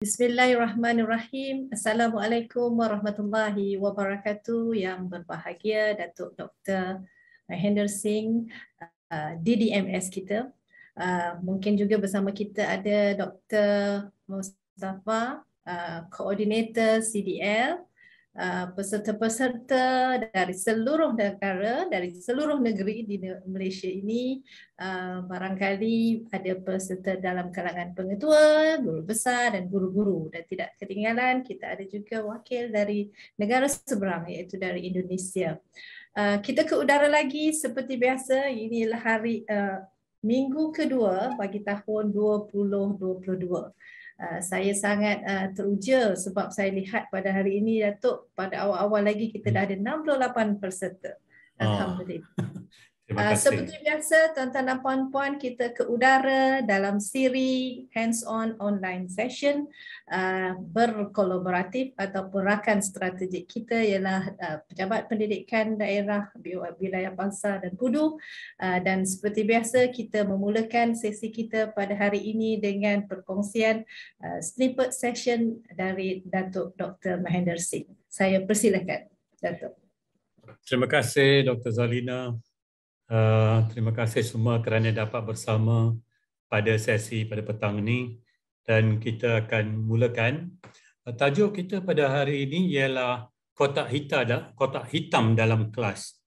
Bismillahirrahmanirrahim. Assalamualaikum warahmatullahi wabarakatuh. Yang berbahagia Datuk Dr. Mahendra Singh, DDMS kita. Mungkin juga bersama kita ada Dr. Mustafa, Koordinator CDL, peserta-peserta dari seluruh negara, dari seluruh negeri di Malaysia ini. Barangkali ada peserta dalam kalangan pengetua, guru besar dan guru-guru. Dan tidak ketinggalan, kita ada juga wakil dari negara seberang, iaitu dari Indonesia. Kita ke udara lagi seperti biasa. Inilah hari minggu kedua bagi tahun 2022. Saya sangat teruja sebab saya lihat pada hari ini, Datuk, pada awal-awal lagi kita dah ada 68 peserta. Alhamdulillah. Terima kasih. Seperti biasa, tuan-tuan dan puan-puan, kita ke udara dalam siri hands-on online session berkolaboratif ataupun rakan strategik kita ialah Pejabat Pendidikan Daerah Wilayah Bangsa dan Pudu. Dan seperti biasa, kita memulakan sesi kita pada hari ini dengan perkongsian snippet session dari Datuk Dr. Mahendra Singh. Saya persilakan, Datuk. Terima kasih Dr. Zalina. Terima kasih semua kerana dapat bersama pada sesi pada petang ini, dan kita akan mulakan. Tajuk kita pada hari ini ialah kotak hitam dalam kelas.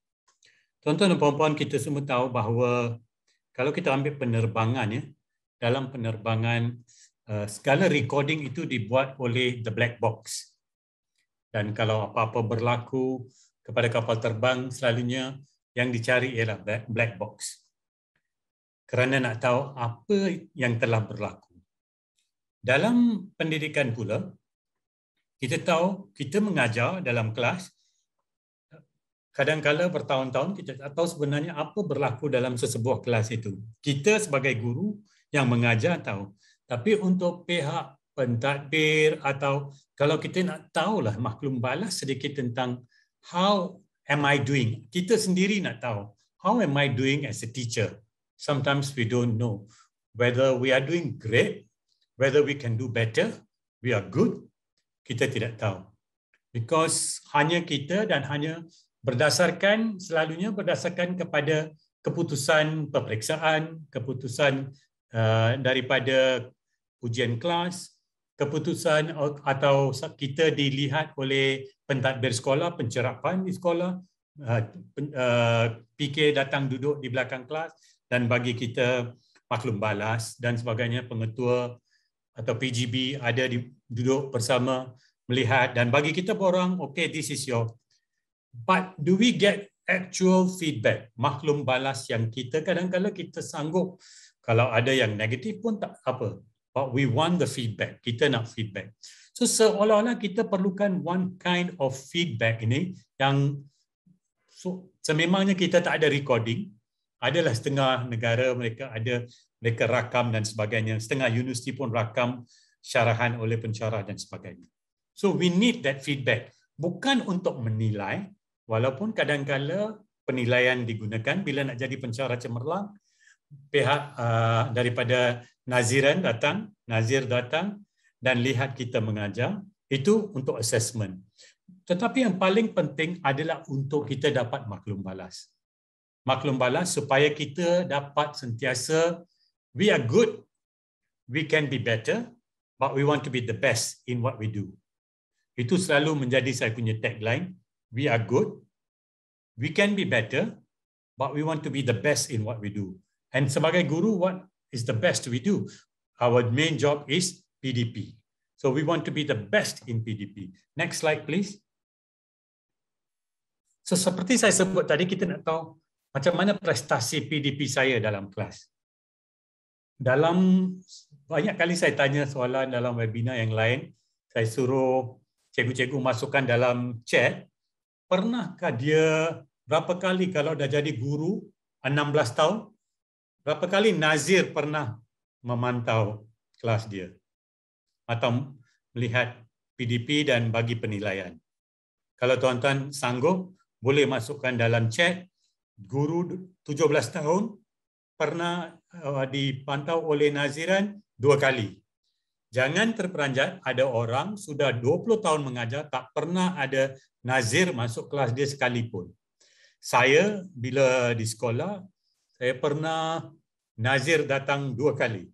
Tuan-tuan dan puan-puan, kita semua tahu bahawa kalau kita ambil penerbangan, dalam penerbangan segala recording itu dibuat oleh the black box. Dan kalau apa-apa berlaku kepada kapal terbang, selalunya yang dicari ialah black box. Kerana nak tahu apa yang telah berlaku. Dalam pendidikan pula, kita tahu kita mengajar dalam kelas, kadang-kala bertahun-tahun kita tak tahu sebenarnya apa berlaku dalam sesebuah kelas itu. Kita sebagai guru yang mengajar tahu. Tapi untuk pihak pentadbir atau kalau kita nak tahulah maklum balas sedikit tentang how am I doing? Kita sendiri nak tahu, how am I doing as a teacher? Sometimes we don't know whether we are doing great, whether we can do better, we are good. Kita tidak tahu. Because hanya kita dan hanya selalunya berdasarkan kepada keputusan peperiksaan, keputusan daripada ujian kelas, keputusan atau kita dilihat oleh pentadbir sekolah, pencerapan di sekolah, PK datang duduk di belakang kelas dan bagi kita maklum balas dan sebagainya, pengetua atau PGB ada duduk bersama melihat dan bagi kita borang, okay, this is your. But do we get actual feedback? Maklum balas yang kita kadang-kadang kita sanggup, kalau ada yang negatif pun tak apa. But we want the feedback. Kita nak feedback. So seolah-olah kita perlukan one kind of feedback ini yang sememangnya kita tak ada recording. Adalah setengah negara mereka rakam dan sebagainya. Setengah universiti pun rakam syarahan oleh pensyarah dan sebagainya. So we need that feedback. Bukan untuk menilai, walaupun kadang-kala penilaian digunakan bila nak jadi pensyarah cemerlang, pihak daripada Nazir datang dan lihat kita mengajar, itu untuk assessment. Tetapi yang paling penting adalah untuk kita dapat maklum balas. Maklum balas supaya kita dapat sentiasa, we are good, we can be better, but we want to be the best in what we do. Itu selalu menjadi saya punya tagline. We are good, we can be better, but we want to be the best in what we do. And sebagai guru, what is the best we do? Our main job is PDP. So we want to be the best in PDP. Next slide, please. So seperti saya sebut tadi, kita nak tahu macam mana prestasi PDP saya dalam kelas. Banyak kali saya tanya soalan dalam webinar yang lain, saya suruh cikgu-cikgu masukkan dalam chat, pernahkah dia berapa kali kalau dah jadi guru 16 tahun, berapa kali Nazir pernah memantau kelas dia atau melihat PDP dan bagi penilaian? Kalau tuan-tuan sanggup, boleh masukkan dalam chat, guru 17 tahun pernah dipantau oleh Naziran 2 kali. Jangan terperanjat, ada orang sudah 20 tahun mengajar, tak pernah ada nazir masuk kelas dia sekalipun. Saya bila di sekolah, saya pernah nazir datang 2 kali.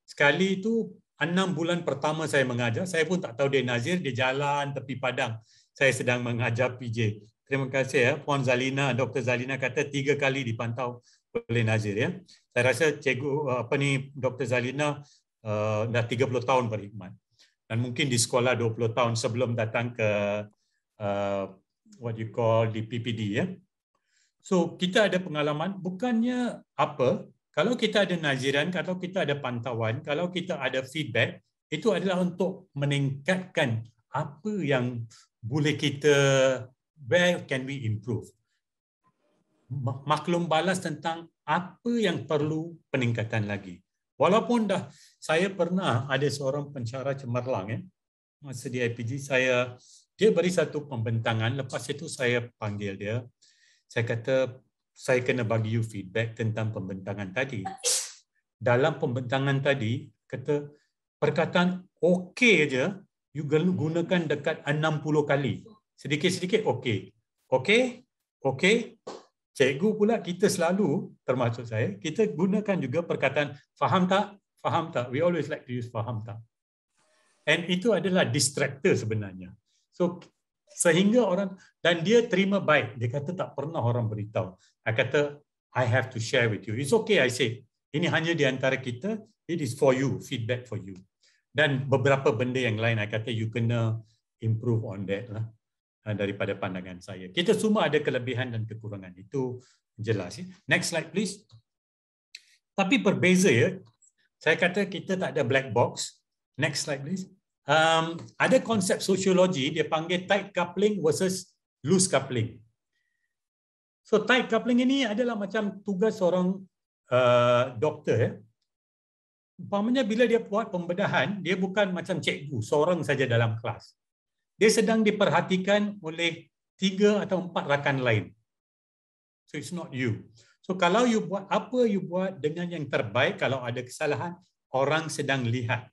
Sekali itu 6 bulan pertama saya mengajar, saya pun tak tahu dia nazir, dia jalan tepi padang. Saya sedang mengajar PJ. Terima kasih ya, Puan Zalina, Dr. Zalina kata 3 kali dipantau oleh nazir ya. Saya rasa Dr. Zalina dah 30 tahun berkhidmat. Dan mungkin di sekolah 20 tahun sebelum datang ke what you call di PPD ya. So kita ada pengalaman, bukannya apa, kalau kita ada naziran, kalau kita ada pantauan, kalau kita ada feedback, itu adalah untuk meningkatkan apa yang boleh kita, where can we improve. Maklum balas tentang apa yang perlu peningkatan lagi. Walaupun dah saya pernah ada seorang pencara cemerlang ya, masa di IPG dia beri satu pembentangan, lepas itu saya panggil dia. Saya kata, saya kena bagi you feedback tentang pembentangan tadi. Dalam pembentangan tadi, kata perkataan okey aja, you gunakan dekat 60 kali. Sedikit-sedikit okey. Okey? Okey? Cikgu pula kita selalu, termasuk saya, kita gunakan juga perkataan faham tak? Faham tak? We always like to use faham tak? And itu adalah distractor sebenarnya. So, sehingga orang, dan dia terima baik. Dia kata tak pernah orang beritahu. I kata, I have to share with you. It's okay, I say. Ini hanya di antara kita. It is for you, feedback for you. Dan beberapa benda yang lain, I kata, you kena improve on that lah. Daripada pandangan saya. Kita semua ada kelebihan dan kekurangan. Itu jelas. Next slide, please. Tapi berbeza ya. Saya kata kita tak ada black box. Next slide, please. Ada konsep sosiologi, dia panggil tight coupling versus loose coupling. So tight coupling ini adalah macam tugas seorang doktor. Ya. Umpamanya bila dia buat pembedahan, dia bukan macam cikgu, seorang saja dalam kelas. Dia sedang diperhatikan oleh 3 atau 4 rakan lain. So it's not you. So kalau you buat apa you buat dengan yang terbaik, kalau ada kesalahan, orang sedang lihat.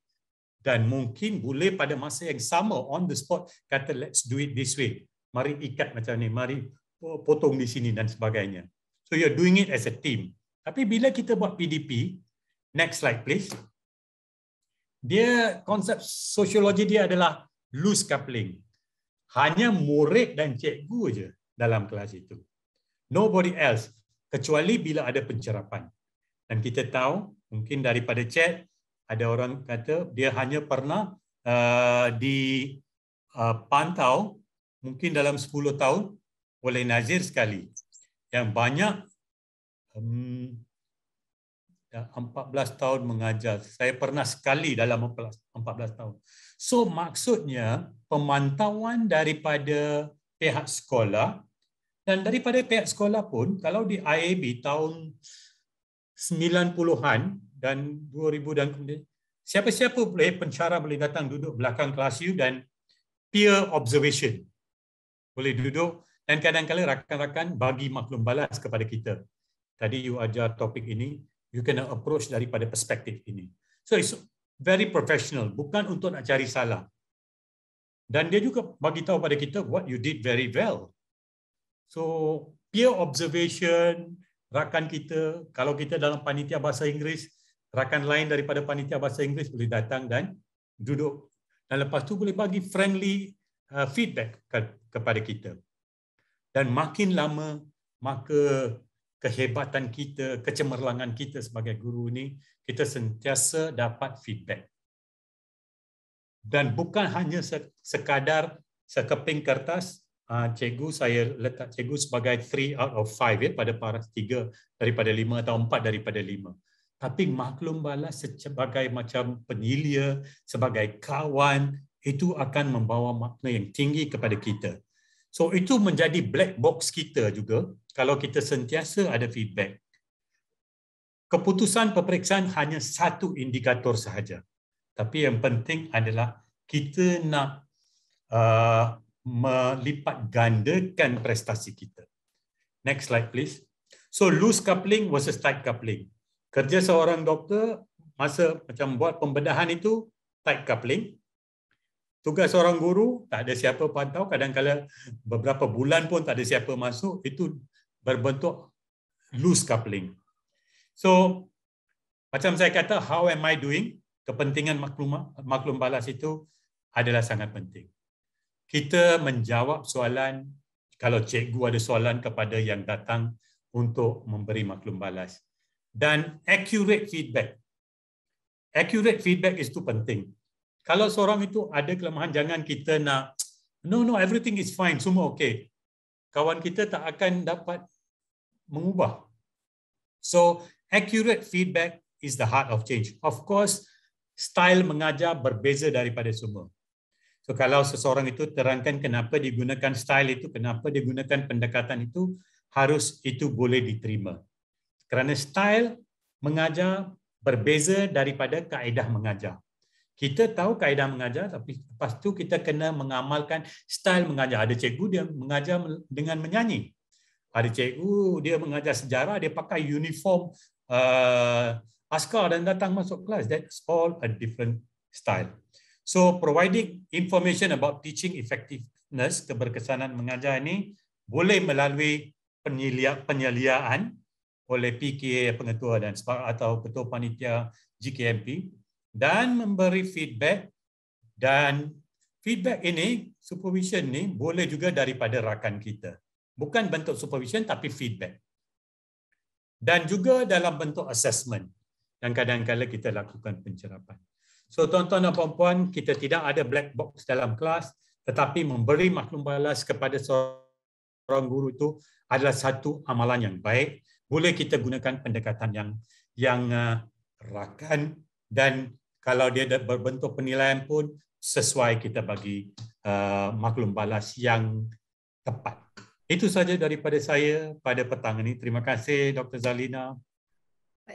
Dan mungkin boleh pada masa yang sama, on the spot, kata let's do it this way. Mari ikat macam ni, mari potong di sini dan sebagainya. So you're doing it as a team. Tapi bila kita buat PDP, next slide please. Dia, konsep sosiologi dia adalah loose coupling. Hanya murid dan cikgu je dalam kelas itu. Nobody else. Kecuali bila ada pencerapan. Dan kita tahu, mungkin daripada chat, ada orang kata dia hanya pernah dipantau mungkin dalam 10 tahun oleh nazir sekali. Yang banyak 14 tahun mengajar. Saya pernah sekali dalam 14 tahun. So maksudnya pemantauan daripada pihak sekolah dan daripada pihak sekolah pun, kalau di IAB tahun 90-an dan 2000 dan kemudian, siapa-siapa boleh pencara boleh datang duduk belakang kelas you dan peer observation. Boleh duduk dan kadang-kadang rakan-rakan bagi maklum balas kepada kita. Tadi you ajar topik ini, you kena approach daripada perspektif ini. So it's very professional, bukan untuk nak cari salah. Dan dia juga bagi tahu pada kita what you did very well. So peer observation, rakan kita, kalau kita dalam panitia bahasa Inggeris, rakan lain daripada panitia bahasa Inggeris boleh datang dan duduk. Dan lepas tu boleh bagi friendly feedback kepada kita. Dan makin lama, maka kehebatan kita, kecemerlangan kita sebagai guru ini, kita sentiasa dapat feedback. Dan bukan hanya sekadar sekeping kertas, cikgu, saya letak cikgu sebagai 3 out of 5 ya, pada paras 3 daripada 5 atau 4 daripada 5. Tapi maklum balas sebagai macam penyilia, sebagai kawan, itu akan membawa makna yang tinggi kepada kita. So itu menjadi black box kita juga kalau kita sentiasa ada feedback. Keputusan peperiksaan hanya satu indikator sahaja. Tapi yang penting adalah kita nak melipat gandakan prestasi kita. Next slide please. So loose coupling versus tight coupling. Kerja seorang doktor masa macam buat pembedahan itu tight coupling. Tugas seorang guru, tak ada siapa pantau, kadang-kadang beberapa bulan pun tak ada siapa masuk, itu berbentuk loose coupling. So, macam saya kata, how am I doing? Kepentingan maklum balas itu adalah sangat penting. Kita menjawab soalan, kalau cikgu ada soalan kepada yang datang untuk memberi maklum balas. Dan accurate feedback. Accurate feedback itu penting. Kalau seorang itu ada kelemahan, jangan kita nak, no, everything is fine, semua okey. Kawan kita tak akan dapat mengubah. So, accurate feedback is the heart of change. Of course, style mengajar berbeza daripada semua. So, kalau seseorang itu terangkan kenapa digunakan style itu, kenapa digunakan pendekatan itu, harus itu boleh diterima. Kerana style mengajar berbeza daripada kaedah mengajar. Kita tahu kaedah mengajar, tapi lepas tu kita kena mengamalkan style mengajar. Ada cikgu dia mengajar dengan menyanyi. Ada cikgu dia mengajar sejarah, dia pakai uniform askar dan datang masuk kelas. That's all a different style. So providing information about teaching effectiveness, keberkesanan mengajar ini boleh melalui penyeliaan oleh PKA pengetua dan atau ketua panitia GKMP dan memberi feedback, dan feedback ini, supervision ini boleh juga daripada rakan kita. Bukan bentuk supervision tapi feedback. Dan juga dalam bentuk assessment yang kadang-kadang kita lakukan pencerapan. So tuan-tuan dan puan-puan, kita tidak ada black box dalam kelas, tetapi memberi maklum balas kepada seorang guru itu adalah satu amalan yang baik. Boleh kita gunakan pendekatan yang rakan, dan kalau dia berbentuk penilaian pun sesuai kita bagi maklum balas yang tepat. Itu saja daripada saya pada petang ini. Terima kasih Dr. Zalina.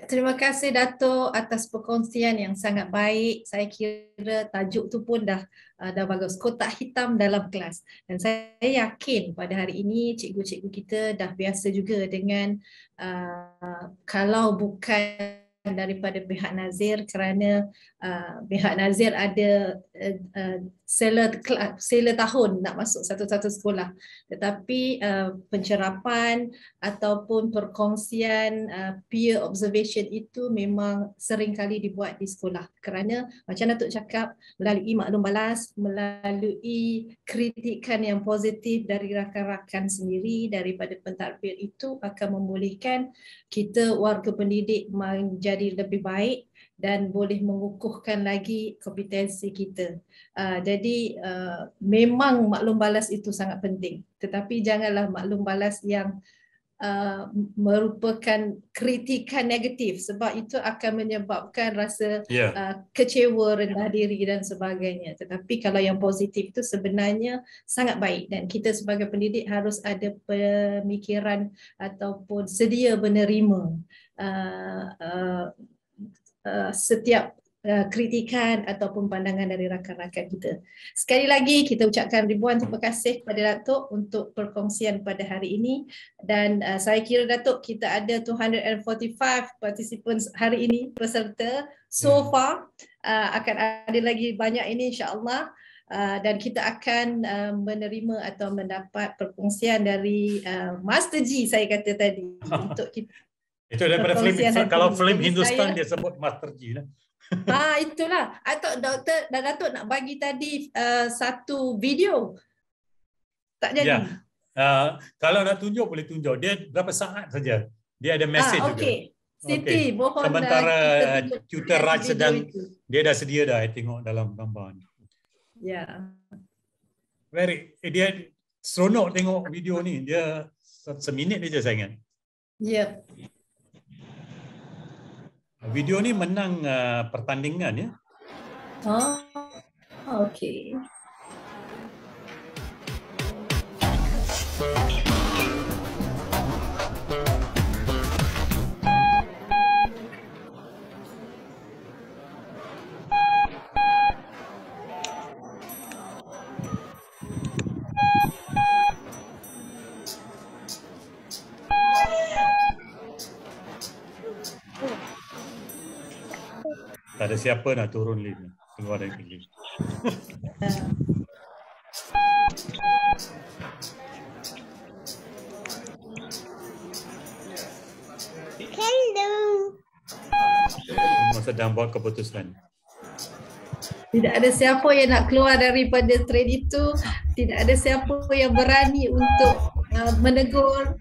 Terima kasih Dato' atas perkongsian yang sangat baik. Saya kira tajuk tu pun dah bagus, kotak hitam dalam kelas. Dan saya yakin pada hari ini cikgu-cikgu kita dah biasa juga dengan kalau bukan daripada pihak Nazir, kerana pihak Nazir ada sela tahun nak masuk satu-satu sekolah, tetapi pencerapan ataupun perkongsian peer observation itu memang sering kali dibuat di sekolah, kerana macam Datuk cakap, melalui maklum balas, melalui kritikan yang positif dari rakan-rakan sendiri daripada pentadbir, itu akan membolehkan kita warga pendidik menjadi lebih baik dan boleh mengukuhkan lagi kompetensi kita. Jadi memang maklum balas itu sangat penting, tetapi janganlah maklum balas yang merupakan kritikan negatif, sebab itu akan menyebabkan rasa kecewa, rendah diri dan sebagainya. Tetapi kalau yang positif itu sebenarnya sangat baik, dan kita sebagai pendidik harus ada pemikiran ataupun sedia menerima setiap kritikan ataupun pandangan dari rakan-rakan kita. Sekali lagi kita ucapkan ribuan terima kasih kepada Datuk untuk perkongsian pada hari ini, dan saya kira Datuk kita ada 245 participants hari ini, peserta so far. Akan ada lagi banyak ini insya-Allah, dan kita akan menerima atau mendapat perkongsian dari Master G, saya kata tadi untuk kita. Itu daripada film, kalau film Hindustan dia sebut Master G lah. Itulah. Atau Doktor dan Datuk nak bagi tadi satu video. Tak jadi. Kalau nak tunjuk boleh tunjuk. Dia berapa saat saja. Dia ada message juga. Siti, mohon sementara Tutor Raj sedang itu. Dia dah sedia dah, I tengok dalam gambar ni. Dia seronok tengok video ni. Dia seminit je saya ingat. Video ni menang pertandingan ya. Okey. Tak ada siapa nak turun lift ni. Keluar negeri. Hello. Sedang buat keputusan. Tidak ada siapa yang nak keluar daripada trade itu. Tidak ada siapa yang berani untuk menegur.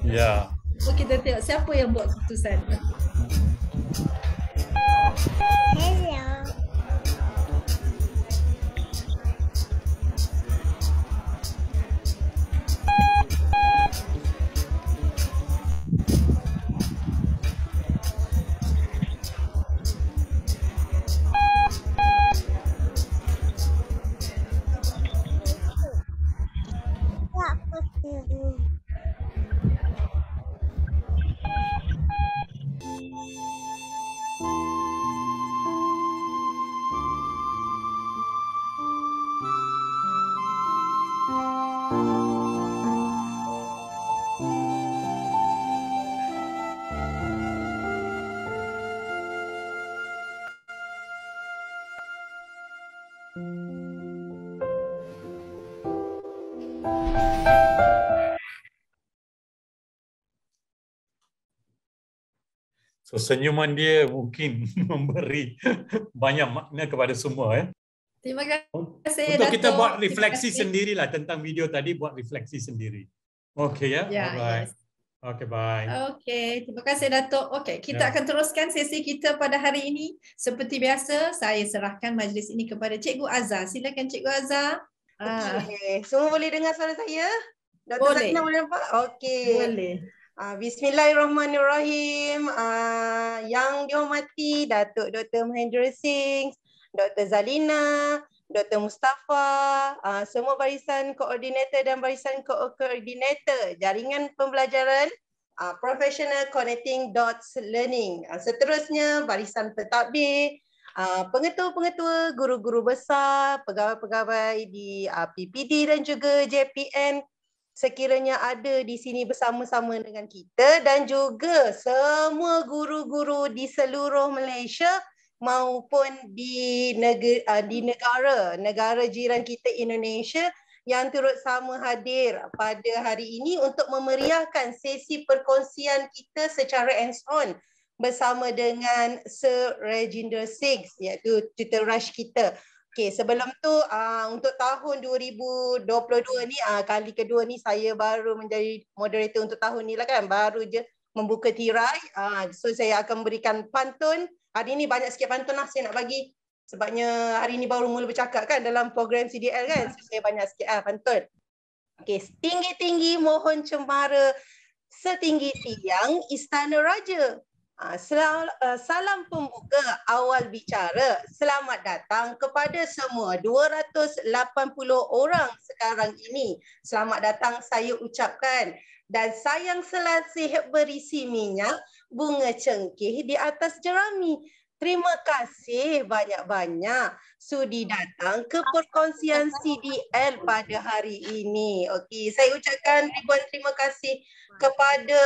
Ya. So kita tengok siapa yang buat keputusan. Hello. So senyuman dia mungkin memberi banyak makna kepada semua. Terima kasih Untuk kita Dato'. buat refleksi sendirilah tentang video tadi, buat refleksi sendiri. Okey ya? Ya, Alright. yes. Okay, bye. Okey, terima kasih Dato'. Okey, kita akan teruskan sesi kita pada hari ini. Seperti biasa, saya serahkan majlis ini kepada Cikgu Azhar. Silakan Cikgu Azhar. Okey, semua boleh dengar suara saya? Dr. Boleh. Zakina boleh nampak? Okey. Boleh. Bismillahirrahmanirrahim. Yang dihormati Datuk Dr. Mahendra Singh, Dr. Zalina, Dr. Mustafa, semua barisan koordinator dan barisan koordinator jaringan pembelajaran Professional Connecting Dots Learning. Seterusnya barisan pentadbir, pengetua-pengetua, guru-guru besar, pegawai-pegawai di PPD dan juga JPN sekiranya ada di sini bersama-sama dengan kita, dan juga semua guru-guru di seluruh Malaysia maupun di negara jiran kita Indonesia yang turut sama hadir pada hari ini untuk memeriahkan sesi perkongsian kita secara hands-on bersama dengan Sir Reginder Singh, iaitu Tutor Rush kita. Okey, sebelum tu untuk tahun 2022 ni, kali kedua ni saya baru menjadi moderator untuk tahun ni lah kan, baru je membuka tirai. So saya akan berikan pantun. Hari ni banyak sikit pantun lah saya nak bagi, sebabnya hari ni baru mula bercakap kan dalam program CDL kan, so saya banyak sikit pantun. Okey, tinggi-tinggi mohon cemara, setinggi tiang istana raja. Salam pembuka awal bicara. Selamat datang kepada semua 280 orang sekarang ini. Selamat datang saya ucapkan. Dan sayang selasih berisi minyak, bunga cengkeh di atas jerami. Terima kasih banyak-banyak sudi datang ke perkongsian CDL pada hari ini. Okey, saya ucapkan ribuan terima kasih kepada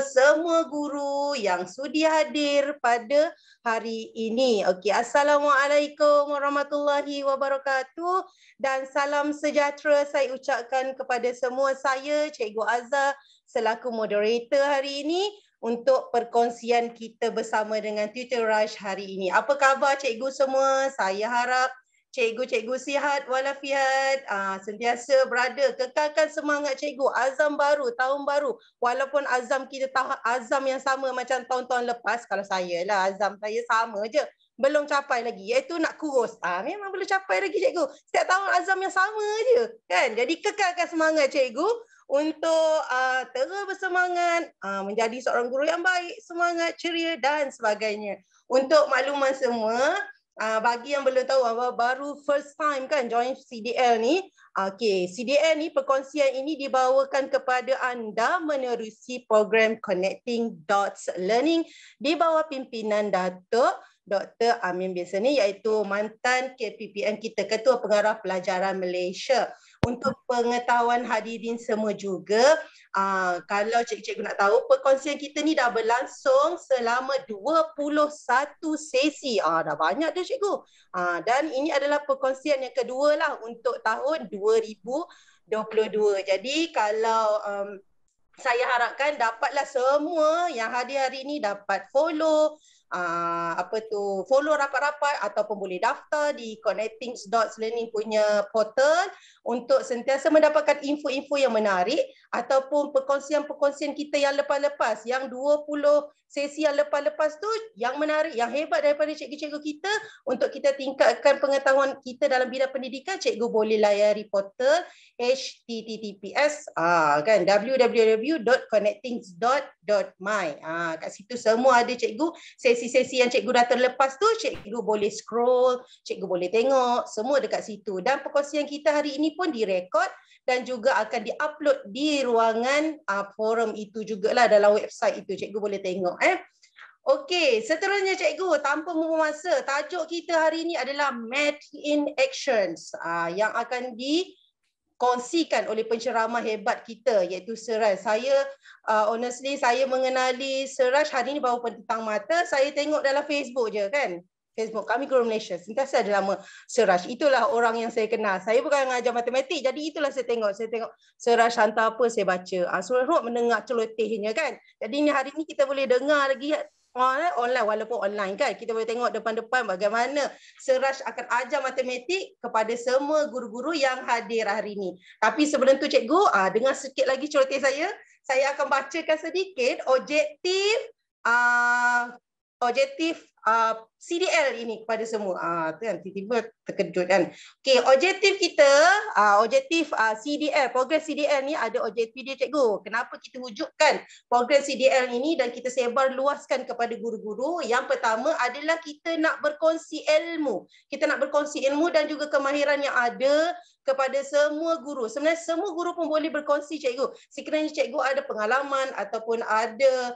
semua guru yang sudi hadir pada hari ini. Okey, Assalamualaikum warahmatullahi wabarakatuh dan salam sejahtera saya ucapkan kepada semua. Saya Cikgu Azhar selaku moderator hari ini untuk perkongsian kita bersama dengan Tutor Rush hari ini. Apa khabar cikgu semua? Saya harap cikgu-cikgu sihat walafiat, sentiasa berada. Kekalkan semangat cikgu. Azam baru, tahun baru. Walaupun azam kita azam yang sama macam tahun-tahun lepas. Kalau saya lah, azam saya sama je. Belum capai lagi. Iaitu nak kurus. Memang belum capai lagi cikgu. Setiap tahun azam yang sama je. Kan? Jadi kekalkan semangat cikgu untuk terus bersemangat, menjadi seorang guru yang baik, semangat, ceria dan sebagainya. Untuk makluman semua, bagi yang belum tahu, baru first time kan join CDL ni. Okay, CDL ni, perkongsian ini dibawakan kepada anda menerusi program Connecting Dots Learning di bawah pimpinan Datuk Dr. Amin bin Seni, iaitu mantan KPPM kita, Ketua Pengarah Pelajaran Malaysia. untuk pengetahuan hadirin semua juga, kalau cikgu-cikgu nak tahu, perkongsian kita ni dah berlangsung selama 21 sesi. Dah banyak dah cikgu. Dan ini adalah perkongsian yang kedua lah untuk tahun 2022. Jadi kalau saya harapkan dapatlah semua yang hadir hari ini dapat follow follow rapat-rapat ataupun boleh daftar di connectings.learning punya portal untuk sentiasa mendapatkan info-info yang menarik ataupun perkongsian-perkongsian kita yang lepas-lepas, yang 20 sesi yang lepas-lepas tu yang menarik, yang hebat daripada cikgu-cikgu kita untuk kita tingkatkan pengetahuan kita dalam bidang pendidikan. Cikgu boleh layari portal https www.connectings.my. Kat situ semua ada cikgu, sesi-sesi yang cikgu dah terlepas tu cikgu boleh scroll, cikgu boleh tengok, semua dekat situ. Dan perkongsian kita hari ini pun direkod dan juga akan diupload di ruangan forum itu jugalah, dalam website itu cikgu boleh tengok. Okey, seterusnya cikgu, tanpa membuang masa, tajuk kita hari ini adalah Math in Actions yang akan dikongsikan oleh penceramah hebat kita iaitu Sir Raj. Saya honestly saya mengenali Sir Raj hari ini baru petang mata, saya tengok dalam Facebook je kan. Facebook kami Guru Malaysia, sentiasa ada nama Sir Raj. Itulah orang yang saya kenal. Saya bukan mengajar matematik, jadi itulah saya tengok Sir Raj hantar apa saya baca. Seronok mendengar celotehnya kan. Jadi ni hari ni kita boleh dengar lagi online, walaupun online kan. Kita boleh tengok depan-depan bagaimana Sir Raj akan ajar matematik kepada semua guru-guru yang hadir hari ini. Tapi sebelum tu cikgu, dengar sikit lagi celoteh saya akan bacakan sedikit objektif CDL ini kepada semua. Tu kan tiba-tiba terkejut kan. Okey, objektif kita, objektif CDL, program CDL ni ada objektif dia cikgu. Kenapa kita wujudkan program CDL ini dan kita sebar luaskan kepada guru-guru? Yang pertama adalah kita nak berkongsi ilmu. Kita nak berkongsi ilmu dan juga kemahiran yang ada kepada semua guru. Sebenarnya semua guru pun boleh berkongsi cikgu. Sekiranya cikgu ada pengalaman ataupun ada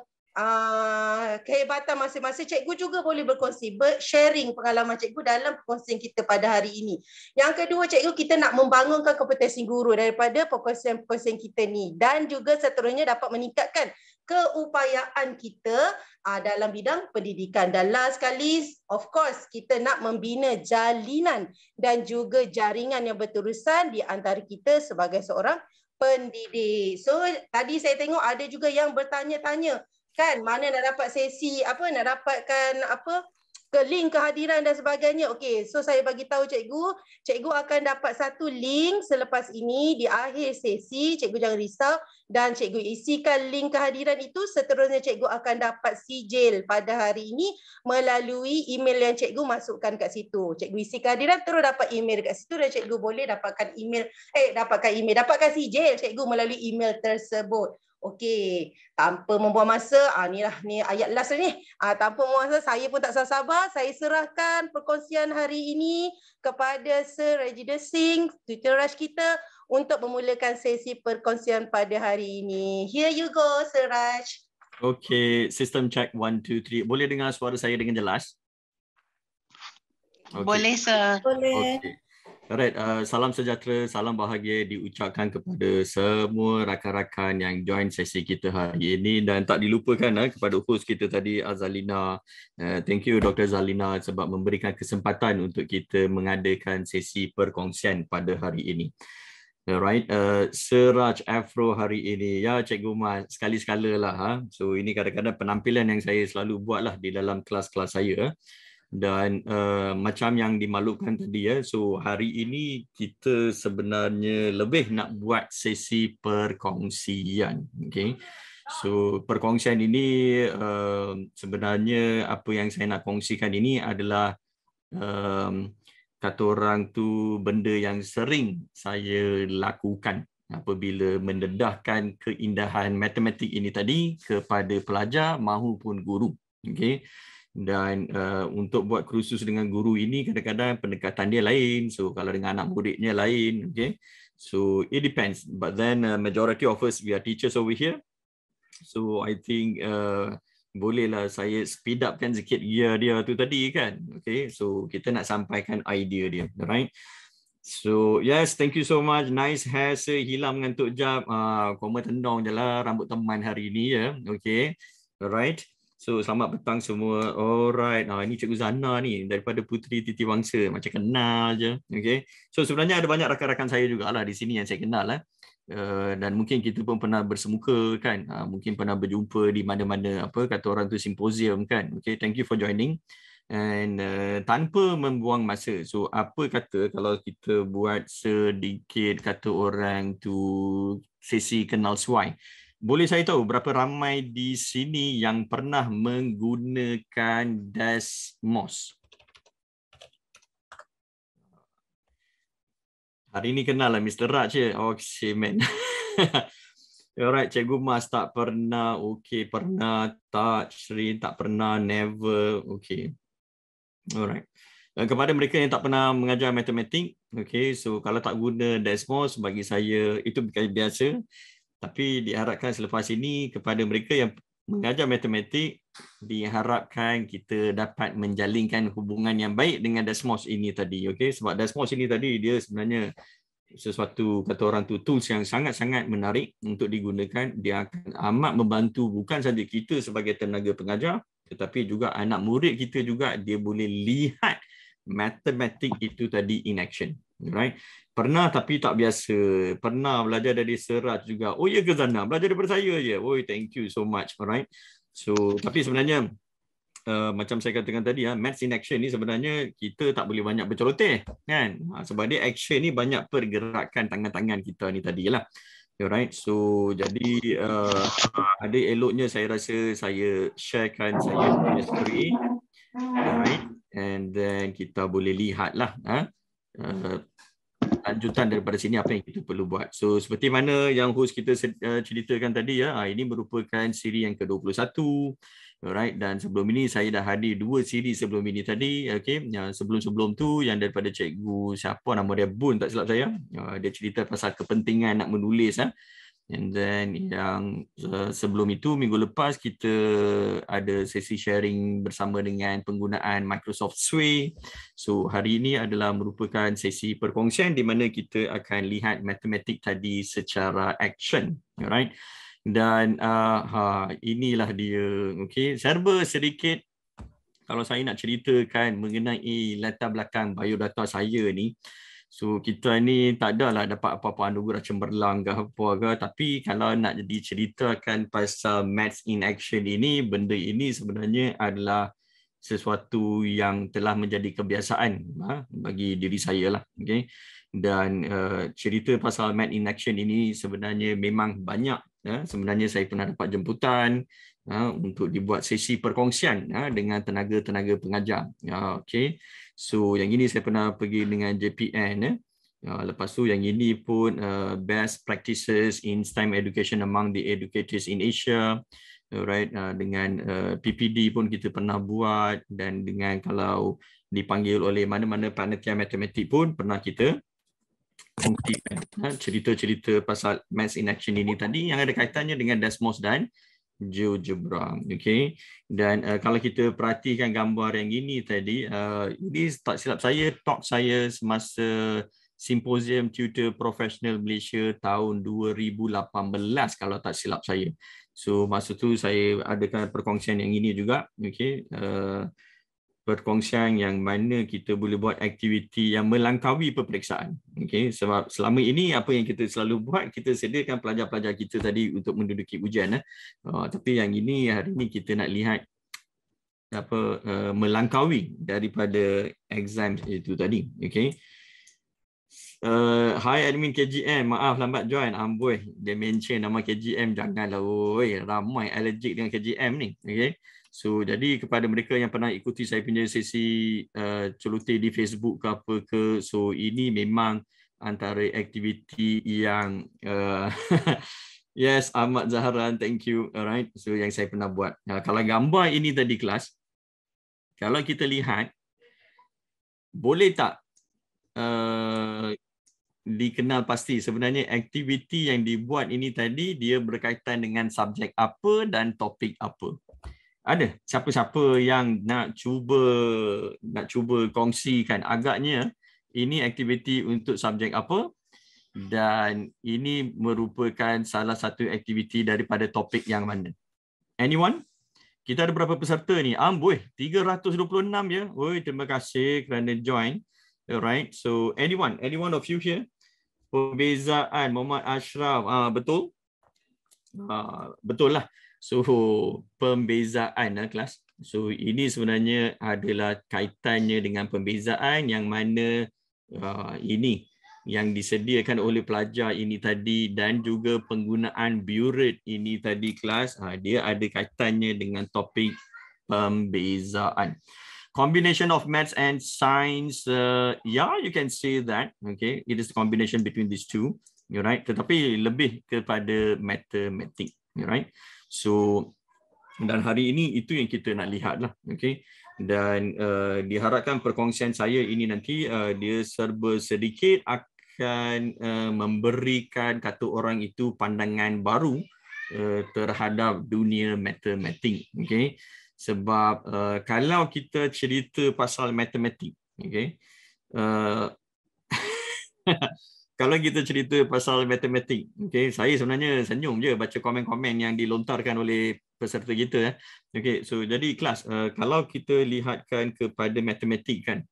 kehebatan masing-masing, cikgu juga boleh berkongsi, sharing pengalaman cikgu dalam perkongsian kita pada hari ini. Yang kedua cikgu, kita nak membangunkan kompetensi guru daripada perkongsian kita ni dan juga seterusnya dapat meningkatkan keupayaan kita dalam bidang pendidikan. Dan last sekali, of course, kita nak membina jalinan dan juga jaringan yang berterusan di antara kita sebagai seorang pendidik. So, tadi saya tengok ada juga yang bertanya-tanya, kan mana nak dapat sesi nak dapatkan ke link kehadiran dan sebagainya. Okey, so saya bagi tahu cikgu akan dapat satu link selepas ini di akhir sesi. Cikgu jangan risau dan cikgu isikan link kehadiran itu. Seterusnya cikgu akan dapat sijil pada hari ini melalui email yang cikgu masukkan kat situ. Cikgu isi kehadiran terus dapat email kat situ dan cikgu boleh dapatkan dapatkan sijil cikgu melalui email tersebut. Okey, tanpa membuang masa, ni ayat last ni. Tanpa membuang masa, saya pun tak sabar. Saya serahkan perkongsian hari ini kepada Sir Regida Singh, Tutor Raj kita untuk memulakan sesi perkongsian pada hari ini. Here you go, Sir Raj. Okey, system check 1 2 3. Boleh dengar suara saya dengan jelas? Okay. Boleh, Sir. Boleh. Okay. Alright, salam sejahtera, salam bahagia diucapkan kepada semua rakan-rakan yang join sesi kita hari ini dan tak dilupakan kepada host kita tadi, Zalina. Thank you Dr. Zalina sebab memberikan kesempatan untuk kita mengadakan sesi perkongsian pada hari ini. Alright, Sir Raj Afro hari ini, ya Cikgu Mas, sekali-sekala lah. So ini kadang-kadang penampilan yang saya selalu buat lah di dalam kelas-kelas saya. Dan macam yang dimaklumkan tadi so hari ini kita sebenarnya lebih nak buat sesi perkongsian. Okay. So perkongsian ini sebenarnya apa yang saya nak kongsikan ini adalah kata orang tu benda yang sering saya lakukan apabila mendedahkan keindahan matematik ini tadi kepada pelajar mahupun guru. Okay. Dan untuk buat kursus dengan guru ini kadang-kadang pendekatan dia lain. So kalau dengan anak muridnya lain. Okay. So it depends. But then majority of us we are teachers over here. So I think bolehlah saya speed upkan sikit gear dia tu tadi kan. Okay. So kita nak sampaikan idea dia. Right. So yes, thank you so much. Nice hair, sir. Hilang mengantuk jap. Koma tendang je lah rambut teman hari ni ya. Okay. Alright. So selamat petang semua. Alright. Ini Cikgu Zana ni daripada Puteri Titi Wangsa. Macam kenal je. Okay. So sebenarnya ada banyak rakan-rakan saya jugalah di sini yang saya kenal lah. Dan mungkin kita pun pernah bersemuka kan. Mungkin pernah berjumpa di mana-mana apa kata orang tu simposium kan. Okay. Thank you for joining. And tanpa membuang masa, so apa kata kalau kita buat sedikit kata orang tu sesi kenal suai. Boleh saya tahu berapa ramai di sini yang pernah menggunakan Desmos? Hari ini kenal lah Mr. Raj je. Okay man. Alright, Cikgu Mas tak pernah. Okay, pernah. Tak, Shri tak pernah. Never. Okay. Alright. Kepada mereka yang tak pernah mengajar matematik, okay, so kalau tak guna Desmos, bagi saya itu bukan biasa. Tapi diharapkan selepas ini kepada mereka yang mengajar matematik, diharapkan kita dapat menjalinkan hubungan yang baik dengan Desmos ini tadi. Okay? Sebab Desmos ini tadi dia sebenarnya sesuatu kata orang tu tools yang sangat-sangat menarik untuk digunakan. Dia akan amat membantu bukan saja kita sebagai tenaga pengajar, tetapi juga anak murid kita juga dia boleh lihat matematik itu tadi in action. Right? Pernah tapi tak biasa. Pernah belajar dari Seraj juga. Oh ya ke Zana? Belajar daripada saya je. Oh thank you so much. Alright. So tapi sebenarnya macam saya katakan tadi maths in action ni sebenarnya kita tak boleh banyak berceloteh kan. Sebab dia action ni banyak pergerakan tangan-tangan kita ni tadilah. Alright, so jadi ada eloknya saya rasa saya sharekan saya punya screen. Alright, and then kita boleh lihatlah lanjutan daripada sini apa yang kita perlu buat. So seperti mana yang host kita ceritakan tadi ini merupakan siri yang ke-21. Alright, dan sebelum ini saya dah hadir 2 siri sebelum ini tadi. Okay, yang sebelum-sebelum tu yang daripada cikgu siapa nama dia Bun tak silap saya. Dia cerita pasal kepentingan nak menulis. And then yang sebelum itu minggu lepas kita ada sesi sharing bersama dengan penggunaan Microsoft Sway. So hari ini adalah merupakan sesi perkongsian di mana kita akan lihat matematik tadi secara action. Alright. Dan inilah dia. Okay, serba sedikit kalau saya nak ceritakan mengenai latar belakang biodata saya ni. So kita ni tak adalah dapat apa-apa anugerah cemerlang ke apa ke, tapi kalau nak diceritakan pasal maths in action ini, benda ini sebenarnya adalah sesuatu yang telah menjadi kebiasaan bagi diri saya lah. Okay. Dan cerita pasal maths in action ini sebenarnya memang banyak. Sebenarnya saya pernah dapat jemputan untuk dibuat sesi perkongsian dengan tenaga-tenaga pengajar. Okay. So yang ini saya pernah pergi dengan JPN. Lepas tu yang ini pun best practices in STEM education among the educators in Asia. Right, dengan PPD pun kita pernah buat, dan dengan kalau dipanggil oleh mana-mana panitia matematik pun pernah kita kongsikan cerita-cerita pasal maths in action ini tadi yang ada kaitannya dengan Desmos dan GeoGebra. Okay. Dan kalau kita perhatikan gambar yang ini tadi, ini tak silap saya talk saya semasa Simposium Tutor Professional Malaysia tahun 2018 kalau tak silap saya. So masa tu saya adakan perkongsian yang ini juga. Okay. Perkongsian yang mana kita boleh buat aktiviti yang melangkaui peperiksaan. Okay. Sebab selama ini apa yang kita selalu buat, kita sediakan pelajar-pelajar kita tadi untuk menduduki ujian. Tapi yang ini hari ini kita nak lihat melangkaui daripada exam itu tadi. Okay. Hi admin KGM, maaf lambat join. Amboi, dia mention nama KGM, janganlah oi, ramai allergic dengan KGM ni. Okay. So jadi kepada mereka yang pernah ikuti saya punya sesi celoteh di Facebook ke apa ke, so ini memang antara aktiviti yang yes, Ahmad Zaharan, thank you. Alright, so yang saya pernah buat. Kalau gambar ini tadi kelas, kalau kita lihat, boleh tak dikenal pasti sebenarnya aktiviti yang dibuat ini tadi dia berkaitan dengan subjek apa dan topik apa? Ada siapa-siapa yang nak cuba kongsikan? Agaknya ini aktiviti untuk subjek apa, dan ini merupakan salah satu aktiviti daripada topik yang mana. Anyone? Kita ada berapa peserta ni? Amboi, 326 ya. Oi, terima kasih kerana join. Alright, so anyone of you here? Pembezaan Muhammad Ashraf, betul? Betul lah. So pembezaan kelas. So ini sebenarnya adalah kaitannya dengan pembezaan yang mana ini yang disediakan oleh pelajar ini tadi dan juga penggunaan burette ini tadi kelas, dia ada kaitannya dengan topik pembezaan. Combination of maths and science, yeah, you can say that. Okay, it is the combination between these two. You're right. Tetapi lebih kepada matematik. You're right. So dan hari ini itu yang kita nak lihat lah. Okay. Dan diharapkan perkongsian saya ini nanti dia serba sedikit akan memberikan kata orang itu pandangan baru terhadap dunia matematik. Okay. Sebab kalau kita cerita pasal matematik, okay, kalau kita cerita pasal matematik, okay, saya sebenarnya senyum je baca komen-komen yang dilontarkan oleh peserta kita. Okay, so jadi kelas, kalau kita lihatkan kepada matematik kan,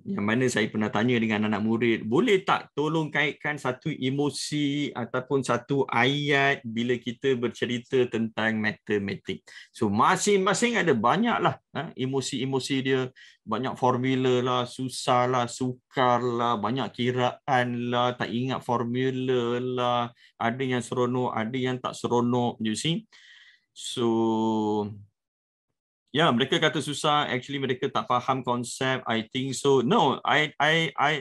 yang mana saya pernah tanya dengan anak murid, boleh tak tolong kaitkan satu emosi ataupun satu ayat bila kita bercerita tentang matematik. So masing-masing ada banyak lah emosi-emosi dia, banyak formula lah, susah lah, sukar lah, banyak kiraan lah, tak ingat formula lah, ada yang seronok, ada yang tak seronok, you see. So ya, mereka kata susah. Actually, mereka tak faham konsep. I think so. No, I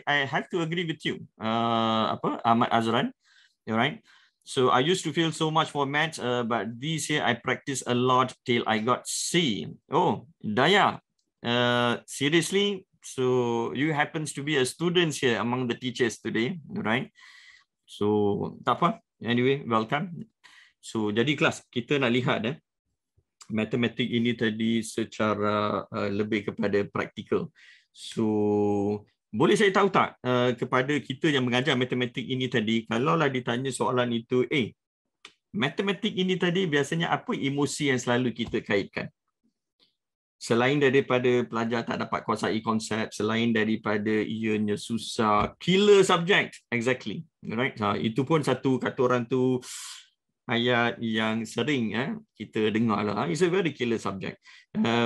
have to agree with you. Ahmad Azran, right? So I used to feel so much for maths, but this year I practiced a lot till I got C. Oh, Daya, seriously? So you happens to be a student here among the teachers today, right? So tak apa. Anyway, welcome. So jadi kelas kita nak lihat matematik ini tadi secara lebih kepada praktikal. So boleh saya tahu tak kepada kita yang mengajar matematik ini tadi, kalaulah ditanya soalan itu, matematik ini tadi biasanya apa emosi yang selalu kita kaitkan? Selain daripada pelajar tak dapat kuasai konsep, selain daripada ianya susah, killer subject, exactly, right? Itu pun satu kata orang tu ayat yang sering kita dengar lah. It's a very killer subject.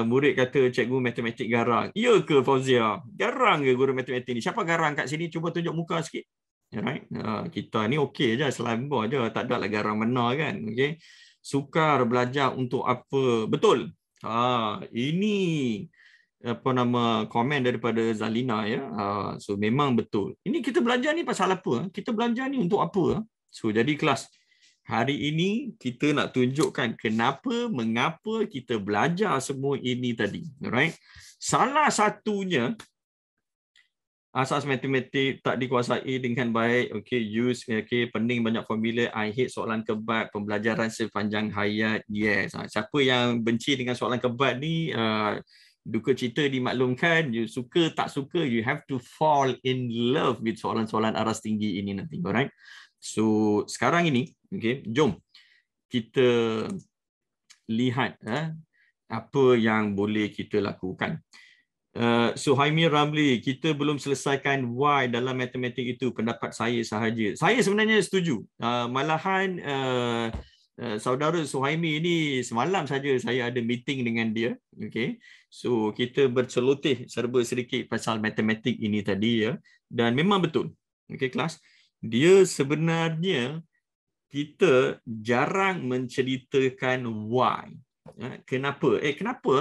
Murid kata cikgu matematik garang. Ya ke Fauzia? Garang ke guru matematik ni? Siapa garang kat sini? Cuba tunjuk muka sikit. Right? Kita ni okey je, selamba je. Tak ada lah garang benar kan. Okay? Sukar belajar untuk apa? Betul. Ini komen daripada Zalina ya. So memang betul. Ini kita belajar ni pasal apa? Kita belajar ni untuk apa? So jadi kelas. Hari ini kita nak tunjukkan mengapa kita belajar semua ini tadi, right? Salah satunya asas matematik tak dikuasai dengan baik, pening banyak formula, I hate soalan kebat, pembelajaran sepanjang hayat. Yes. Siapa yang benci dengan soalan kebat ni, duka cita dimaklumkan, you suka tak suka, you have to fall in love with soalan-soalan aras tinggi ini nanti, alright? So sekarang ini, jom kita lihat apa yang boleh kita lakukan. Suhaimi Ramli, kita belum selesaikan why dalam matematik itu, pendapat saya sahaja. Saya sebenarnya setuju. Malahan saudara Suhaimi ini semalam saja saya ada meeting dengan dia. So kita berceloteh serba sedikit pasal matematik ini tadi ya. Dan memang betul. Kelas. Dia sebenarnya kita jarang menceritakan why. Kenapa?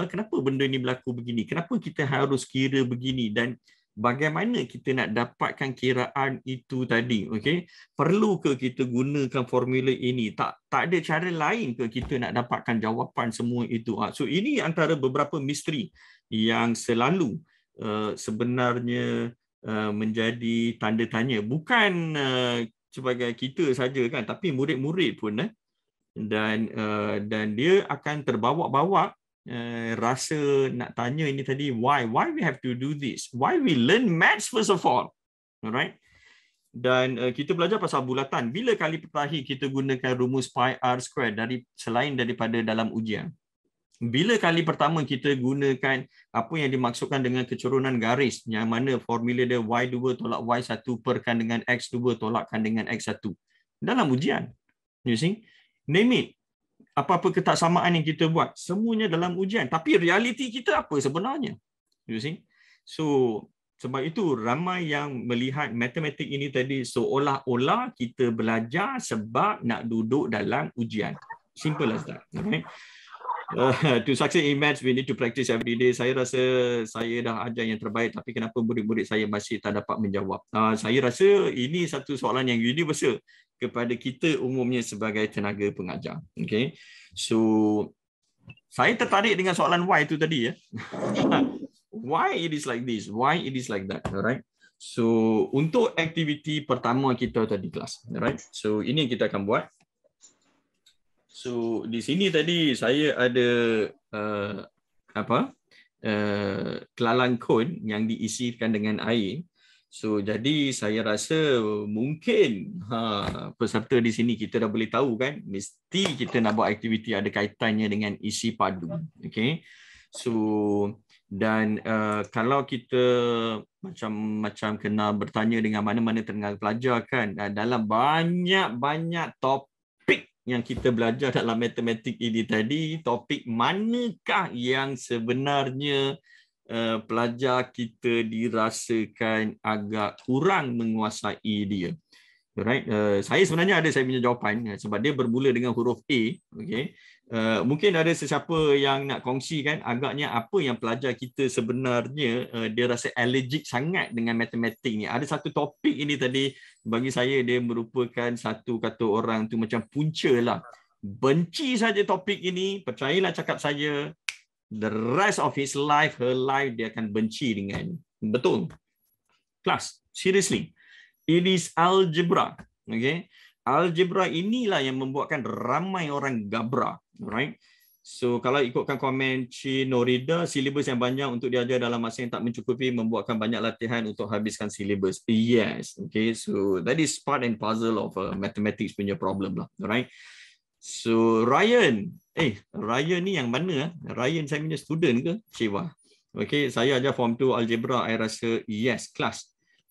Kenapa benda ni berlaku begini? Kenapa kita harus kira begini? Dan bagaimana kita nak dapatkan kiraan itu tadi? Perlu ke kita gunakan formula ini? Tak ada cara lain ke kita nak dapatkan jawapan semua itu? So ini antara beberapa misteri yang selalu sebenarnya menjadi tanda tanya, bukan sebagai kita saja kan, tapi murid-murid pun dan dia akan terbawa-bawa rasa nak tanya ini tadi, why we have to do this, why we learn maths first of all, alright? Dan kita belajar pasal bulatan. Bila kali terakhir kita gunakan rumus pi r square selain daripada dalam ujian? Bila kali pertama kita gunakan apa yang dimaksudkan dengan kecurunan garis, yang mana formula dia y2 tolak y1 perkan dengan x2 tolakkan dengan x1 dalam ujian? You see? Name it. Apa-apa ketaksamaan yang kita buat, semuanya dalam ujian. Tapi realiti kita apa sebenarnya? You see? So, sebab itu ramai yang melihat matematik ini tadi seolah-olah kita belajar sebab nak duduk dalam ujian. Simple as that. Okay? To succeed in maths, we need to practice every day. Saya rasa saya dah ajar yang terbaik, tapi kenapa murid-murid saya masih tak dapat menjawab? Saya rasa ini satu soalan yang universal kepada kita umumnya sebagai tenaga pengajar. Okay? So, saya tertarik dengan soalan why itu tadi ya. Why it is like this? Why it is like that? Alright. So untuk aktiviti pertama kita tadi kelas. Alright. So ini yang kita akan buat. So di sini tadi saya ada kelalang kon yang diisikan dengan air. So jadi saya rasa mungkin peserta di sini kita dah boleh tahu kan, mesti kita nak buat aktiviti ada kaitannya dengan isi padu. Okay. So dan kalau kita macam kena bertanya dengan mana-mana tenaga pelajar kan, dalam banyak topik yang kita belajar dalam matematik ini tadi, topik manakah yang sebenarnya pelajar kita dirasakan agak kurang menguasai dia? Right? Saya sebenarnya ada saya punya jawapan sebab dia bermula dengan huruf A. Okay? Mungkin ada sesiapa yang nak kongsi kan, agaknya apa yang pelajar kita sebenarnya dia rasa allergic sangat dengan matematik ni. Ada satu topik ini tadi bagi saya dia merupakan satu kata orang tu macam punca lah. Benci saja topik ini, percayalah cakap saya, the rest of his life, her life dia akan benci dengan. Betul. Kelas, seriously. It is algebra. Okay? Algebra inilah yang membuatkan ramai orang gabra. Right? So kalau ikutkan komen Cik Norida, silibus yang banyak untuk diajar dalam masa yang tak mencukupi membuatkan banyak latihan untuk habiskan silibus. Yes. Okay. So that is part and puzzle of mathematics punya problem lah. Right? So Ryan. Ryan ni yang mana? Ryan saya punya student ke? Ciwa. Okay. Saya ajar form 2 algebra. I rasa yes. Kelas.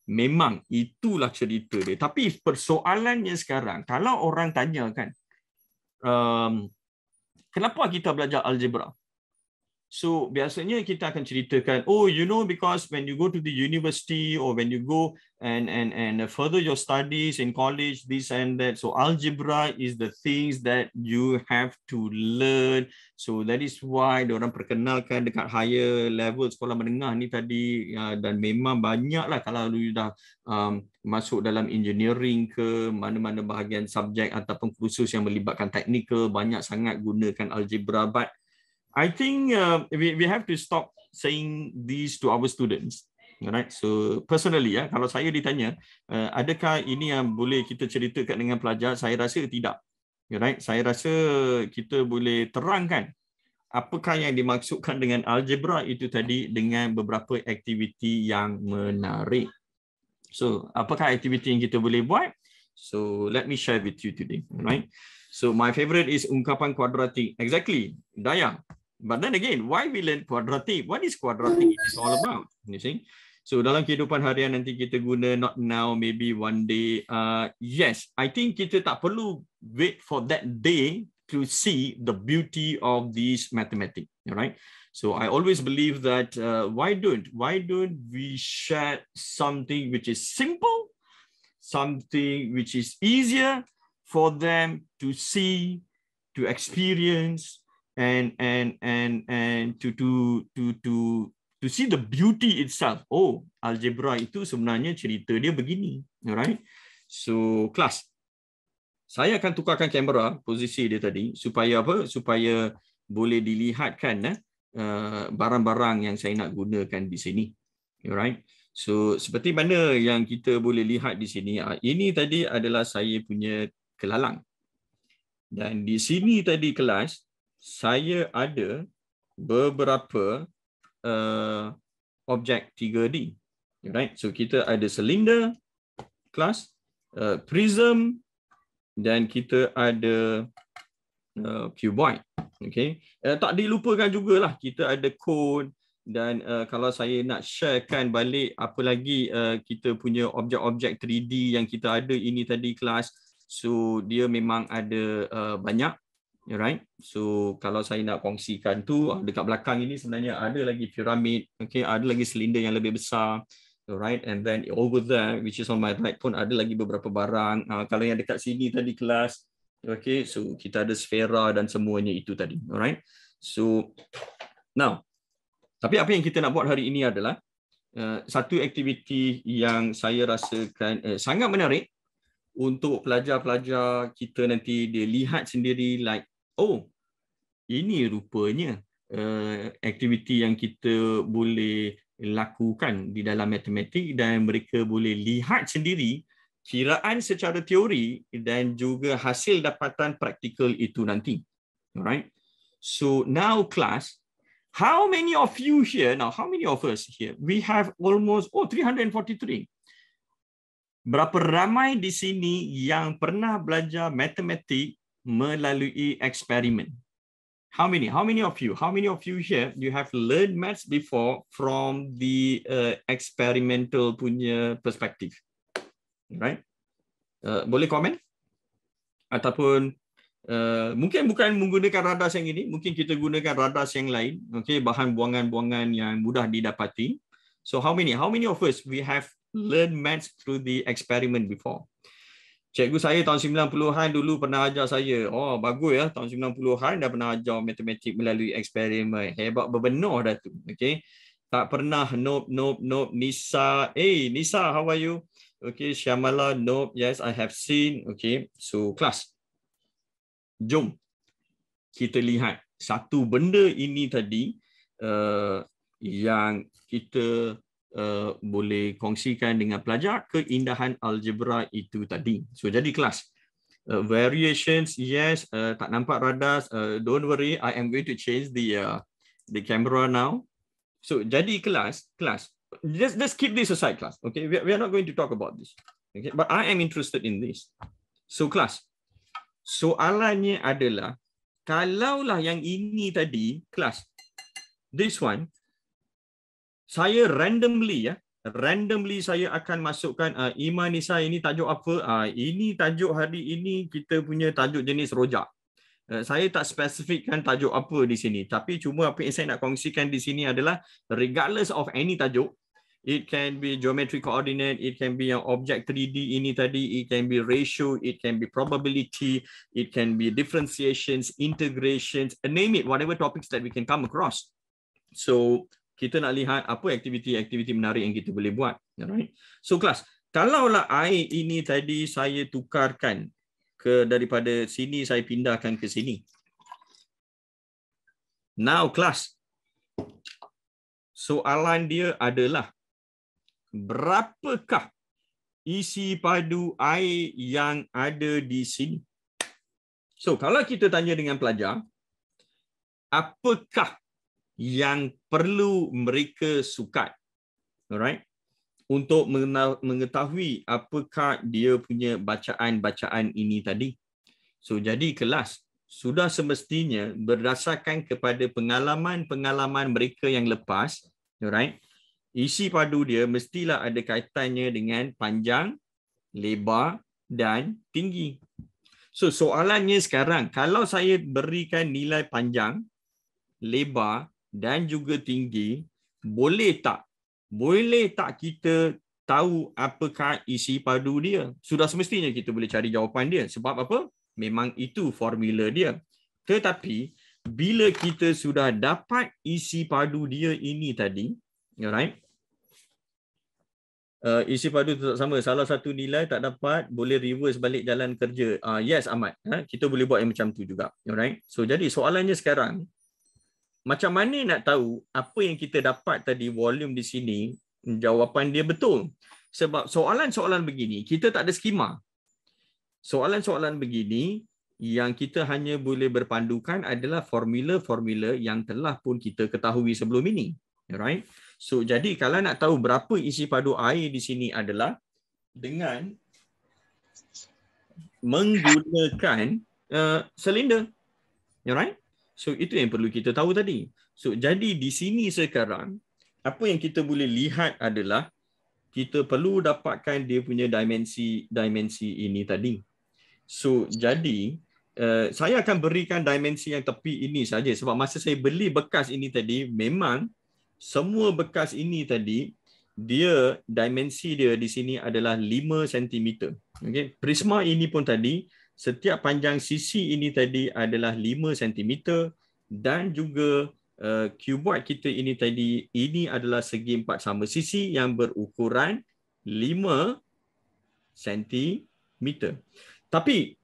Memang itulah cerita dia. Tapi persoalannya sekarang, kalau orang tanya kan, kenapa kita belajar algebra? So biasanya kita akan ceritakan, because when you go to the university or when you go and further your studies in college, this and that. So algebra is the things that you have to learn. So that is why diorang perkenalkan dekat higher level sekolah menengah ni tadi, dan memang banyaklah kalau you dah masuk dalam engineering ke mana-mana bahagian subjek ataupun kursus yang melibatkan teknikal, banyak sangat gunakan algebra. But I think we have to stop saying these to our students. Alright. So personally kalau saya ditanya, adakah ini yang boleh kita ceritakan dengan pelajar? Saya rasa tidak. Alright. Saya rasa kita boleh terangkan apakah yang dimaksudkan dengan algebra itu tadi dengan beberapa aktiviti yang menarik. So apakah aktiviti yang kita boleh buat? So let me share with you today. Alright. So my favorite is ungkapan kuadratik. Exactly. Dayang. But then again, why we learn quadratic? What is quadratic is all about? You see? So dalam kehidupan harian nanti kita guna, not now, maybe one day. Yes, I think kita tak perlu wait for that day to see the beauty of this mathematics. Right? So I always believe that why don't we share something which is simple, something which is easier for them to see, to experience, and to see the beauty itself. Oh, algebra itu sebenarnya cerita dia begini. Alright. So, kelas. Saya akan tukarkan kamera posisi dia tadi supaya apa? Supaya boleh dilihatkan barang-barang yang saya nak gunakan di sini. Alright. So, seperti mana yang kita boleh lihat di sini, ini tadi adalah saya punya kelalang. Dan di sini tadi kelas, saya ada beberapa objek 3D. Right? So kita ada cylinder, kelas, prism, dan kita ada cuboid. Okay. Tak dilupakan jugalah kita ada cone, dan kalau saya nak sharekan balik apa lagi kita punya objek-objek 3D yang kita ada ini tadi kelas. So dia memang ada banyak. Right. So kalau saya nak kongsikan tu, dekat belakang ini sebenarnya ada lagi piramid, okay, ada lagi silinder yang lebih besar. Right, and then over there, which is on my right pun ada lagi beberapa barang. Kalau yang dekat sini tadi kelas, okay, so kita ada sfera dan semuanya itu tadi. Alright, so now, tapi apa yang kita nak buat hari ini adalah satu aktiviti yang saya rasakan sangat menarik untuk pelajar-pelajar kita nanti dia lihat sendiri, like, oh, ini rupanya aktiviti yang kita boleh lakukan di dalam matematik, dan mereka boleh lihat sendiri kiraan secara teori dan juga hasil dapatan praktikal itu nanti. Alright. So now class, how many of you here, now how many of us here, we have almost 343. Berapa ramai di sini yang pernah belajar matematik melalui eksperimen? How many of you? How many of you here you have learned maths before from the experimental punya perspektif? Right? Boleh komen? Ataupun mungkin bukan menggunakan radas yang ini, mungkin kita gunakan radas yang lain. Okay, bahan buangan-buangan yang mudah didapati. So how many of us we have learned maths through the experiment before? Cikgu saya tahun 90-an dulu pernah ajar saya. Oh, bagus ya, tahun 90-an dah pernah ajar matematik melalui eksperimen. Hebat berbenar dah tu. Okay. Tak pernah nope. Nisa, Nisa, how are you? Okay, Syamala, nope. Yes, I have seen. Okay, so kelas. Jom kita lihat satu benda ini tadi yang kita boleh kongsikan dengan pelajar, keindahan algebra itu tadi. So jadi kelas, variations, yes, tak nampak radas, don't worry, I am going to change the camera now. So jadi kelas, just keep this aside class, okay, we are not going to talk about this, okay, but I am interested in this. So kelas, soalannya adalah, kalaulah yang ini tadi kelas, this one, saya randomly saya akan masukkan Iman, Nisa, ini tajuk apa? Ini tajuk hari ini kita punya tajuk jenis rojak. Saya tak spesifikkan tajuk apa di sini, tapi cuma apa yang saya nak kongsikan di sini adalah regardless of any tajuk, it can be geometric coordinate, it can be yang objek 3D ini tadi, it can be ratio, it can be probability, it can be differentiations, integrations, name it, whatever topics that we can come across. So kita nak lihat apa aktiviti-aktiviti menarik yang kita boleh buat. Alright. So kelas, kalaulah air ini tadi saya tukarkan daripada sini saya pindahkan ke sini. Now kelas, soalan dia adalah, berapakah isi padu air yang ada di sini? So kalau kita tanya dengan pelajar, apakah yang perlu mereka sukat, alright, untuk mengetahui apakah dia punya bacaan-bacaan ini tadi. So jadi kelas, sudah semestinya berdasarkan kepada pengalaman-pengalaman mereka yang lepas, alright, isi padu dia mestilah ada kaitannya dengan panjang, lebar dan tinggi. So soalannya sekarang, kalau saya berikan nilai panjang, lebar dan juga tinggi, boleh tak kita tahu apakah isi padu dia? Sudah semestinya kita boleh cari jawapan dia. Sebab apa? Memang itu formula dia. Tetapi bila kita sudah dapat isi padu dia ini tadi, alright, isi padu tetap sama, salah satu nilai tak dapat, boleh reverse balik jalan kerja. Yes Ahmad, kita boleh buat yang macam tu juga. Alright. So jadi soalannya sekarang, macam mana nak tahu apa yang kita dapat tadi, volume di sini, jawapan dia betul? Sebab soalan-soalan begini, kita tak ada skema. Soalan-soalan begini, yang kita hanya boleh berpandukan adalah formula-formula yang telah pun kita ketahui sebelum ini. Alright. So jadi kalau nak tahu berapa isi padu air di sini adalah dengan menggunakan silinder. Alright. So itu yang perlu kita tahu tadi. So jadi di sini sekarang apa yang kita boleh lihat adalah kita perlu dapatkan dia punya dimensi ini tadi. So jadi saya akan berikan dimensi yang tepi ini saja sebab masa saya beli bekas ini tadi memang semua bekas ini tadi dia dimensi dia di sini adalah 5 cm. Okey, prisma ini pun tadi setiap panjang sisi ini tadi adalah 5 cm dan juga cuboid kita ini tadi ini adalah segi 4 sama sisi yang berukuran 5 cm. Tapi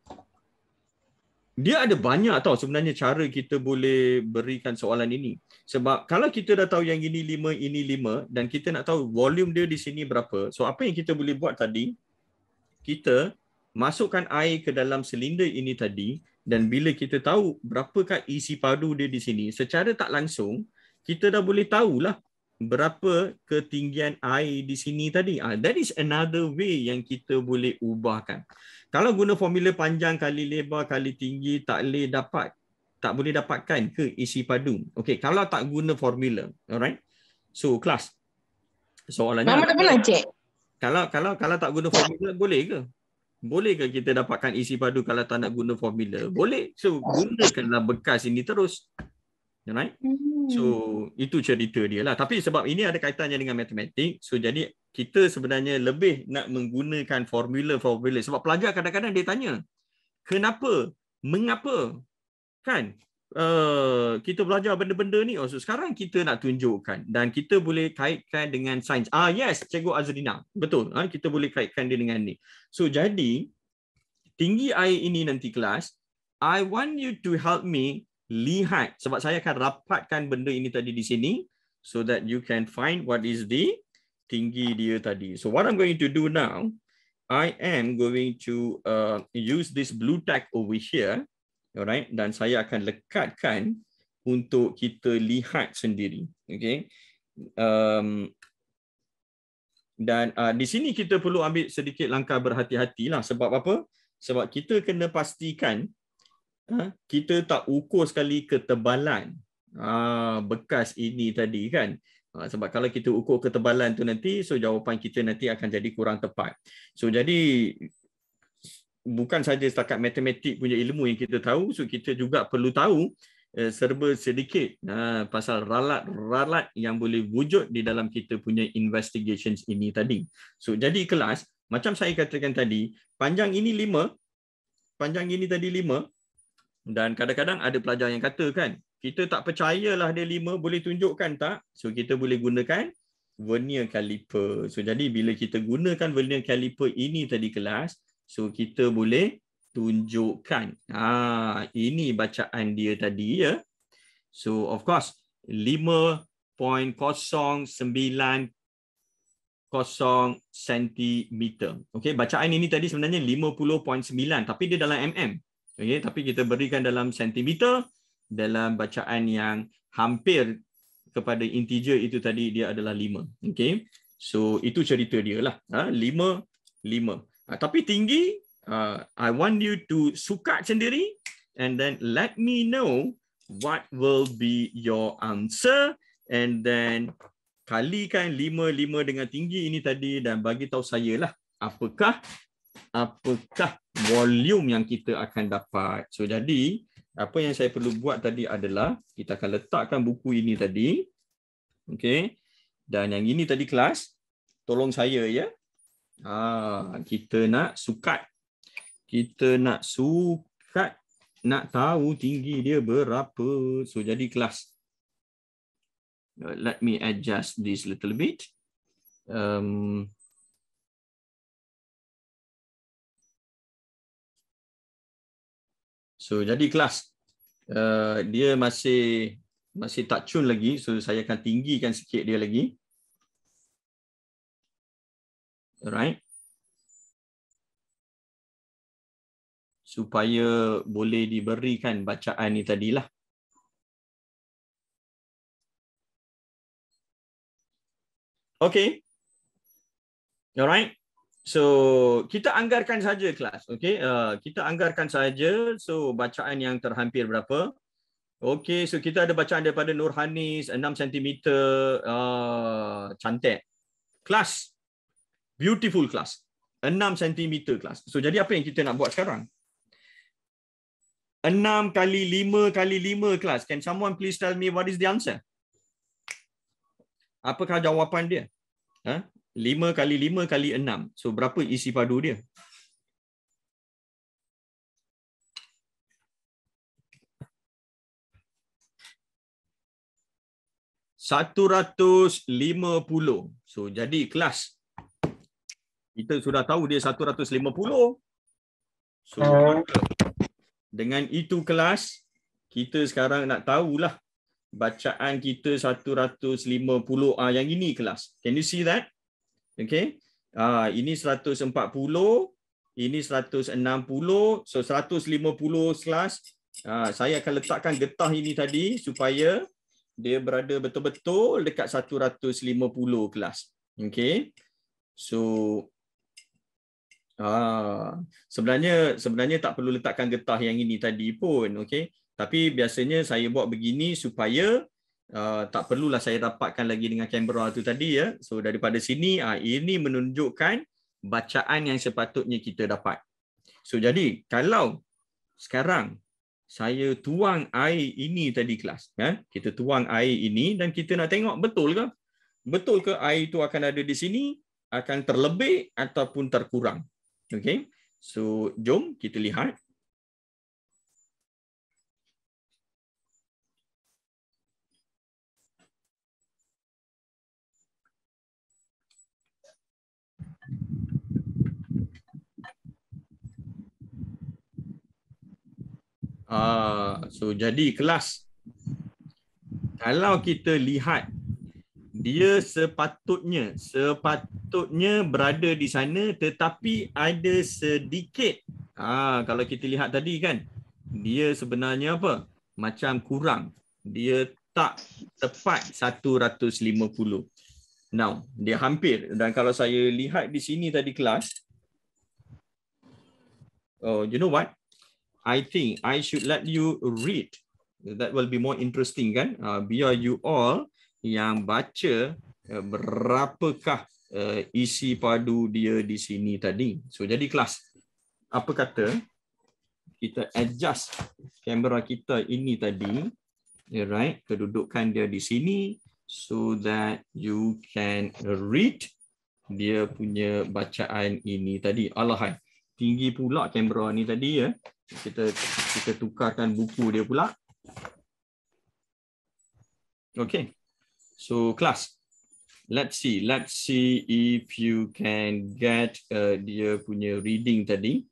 dia ada banyak tau sebenarnya cara kita boleh berikan soalan ini. Sebab kalau kita dah tahu yang ini 5 dan kita nak tahu volume dia di sini berapa. So apa yang kita boleh buat tadi, kita masukkan air ke dalam silinder ini tadi dan bila kita tahu berapakah isi padu dia di sini, secara tak langsung kita dah boleh tahulah berapa ketinggian air di sini tadi. That is another way yang kita boleh ubahkan. Kalau guna formula panjang kali lebar kali tinggi tak boleh dapatkan ke isi padu. Okey, kalau tak guna formula, alright. So kelas. Soalannya Mama tak pernah cek. Kalau tak guna formula boleh ke? Boleh ke kita dapatkan isi padu kalau tak nak guna formula? Boleh. So gunakanlah bekas ini terus. Alright. So itu cerita dia lah. Tapi sebab ini ada kaitannya dengan matematik, so jadi kita sebenarnya lebih nak menggunakan formula. Sebab pelajar kadang-kadang dia tanya, kenapa? Mengapa? Kan? Kita belajar benda-benda ni. So sekarang kita nak tunjukkan dan kita boleh kaitkan dengan sains. Yes, Cikgu Azrina. Betul. Kita boleh kaitkan dia dengan ni. So jadi tinggi air ini nanti kelas, I want you to help me lihat sebab saya akan rapatkan benda ini tadi di sini so that you can find what is the tinggi dia tadi. So what I'm going to do now, I am going to use this blue tag over here, alright, dan saya akan lekatkan untuk kita lihat sendiri. Okay. Dan di sini kita perlu ambil sedikit langkah berhati-hatilah. Sebab apa? Sebab kita kena pastikan kita tak ukur sekali ketebalan bekas ini tadi kan. Sebab kalau kita ukur ketebalan tu nanti, so jawapan kita nanti akan jadi kurang tepat. So jadi bukan saja setakat matematik punya ilmu yang kita tahu, so kita juga perlu tahu serba sedikit pasal ralat-ralat yang boleh wujud di dalam kita punya investigations ini tadi. So jadi kelas, macam saya katakan tadi, panjang ini 5, panjang ini tadi 5. Dan kadang-kadang ada pelajar yang kata kan, kita tak percayalah dia 5, boleh tunjukkan tak? So kita boleh gunakan vernier caliper. So jadi bila kita gunakan vernier caliper ini tadi kelas, so kita boleh tunjukkan. Ini bacaan dia tadi ya. So of course 5.09 cm. Okey, bacaan ini tadi sebenarnya 50.9 tapi dia dalam mm. Okey, tapi kita berikan dalam sentimeter dalam bacaan yang hampir kepada integer itu tadi dia adalah 5. Okey. So itu cerita dia lah. 5. Tapi tinggi I want you to sukat sendiri and then let me know what will be your answer and then kalikan 5 dengan tinggi ini tadi dan bagi tahu saya lah apakah volume yang kita akan dapat. So jadi apa yang saya perlu buat tadi adalah kita akan letakkan buku ini tadi. Okey. Dan yang ini tadi kelas, tolong saya ya. Kita nak sukat. Nak tahu tinggi dia berapa. So jadi kelas. Let me adjust this little bit. So jadi kelas dia masih tak cun lagi, so saya akan tinggikan sikit dia lagi. Alright. supaya boleh diberikan bacaan ni tadilah. Okay. Alright. So, kita anggarkan saja kelas. Okay. Kita anggarkan saja. So, bacaan yang terhampir berapa? Okay. So, kita ada bacaan daripada Nurhanis, 6 cm. Cantik. Kelas. Beautiful kelas. 6 cm kelas. So, jadi apa yang kita nak buat sekarang? 6 kali 5 kali 5 kelas. Can someone please tell me what is the answer? Apakah jawapan dia? 5 kali 5 kali 6. So, berapa isi padu dia? $150. So, jadi kelas. Kita sudah tahu dia 150. So, dengan itu kelas, kita sekarang nak tahulah bacaan kita 150. Yang ini kelas. Can you see that? Okay. Ini 140. Ini 160. So 150 kelas. Saya akan letakkan getah ini tadi supaya dia berada betul-betul dekat 150 kelas. Okay. So sebenarnya tak perlu letakkan getah yang ini tadi pun. Okay. Tapi biasanya saya buat begini supaya tak perlulah saya dapatkan lagi dengan kamera tu tadi ya. So daripada sini ini menunjukkan bacaan yang sepatutnya kita dapat. So jadi kalau sekarang saya tuang air ini tadi kelas, kita tuang air ini dan kita nak tengok betul ke? Betul ke air itu akan ada di sini, akan terlebih ataupun terkurang. Okay. So jom kita lihat. So jadi kelas, kalau kita lihat dia sepatutnya berada di sana tetapi ada sedikit kalau kita lihat tadi kan, dia sebenarnya apa? Macam kurang. Dia tak tepat 150. Now, dia hampir. Dan kalau saya lihat di sini tadi kelas, you know what? I think I should let you read. That will be more interesting kan? Biar you all yang baca berapakah isi padu dia di sini tadi. So jadi kelas, apa kata kita adjust kamera kita ini tadi, right? Kedudukan dia di sini so that you can read dia punya bacaan ini tadi. Alahai, tinggi pula kamera ni tadi ya. Kita tukarkan buku dia pula. Okay. So class, let's see if you can get dia punya reading tadi.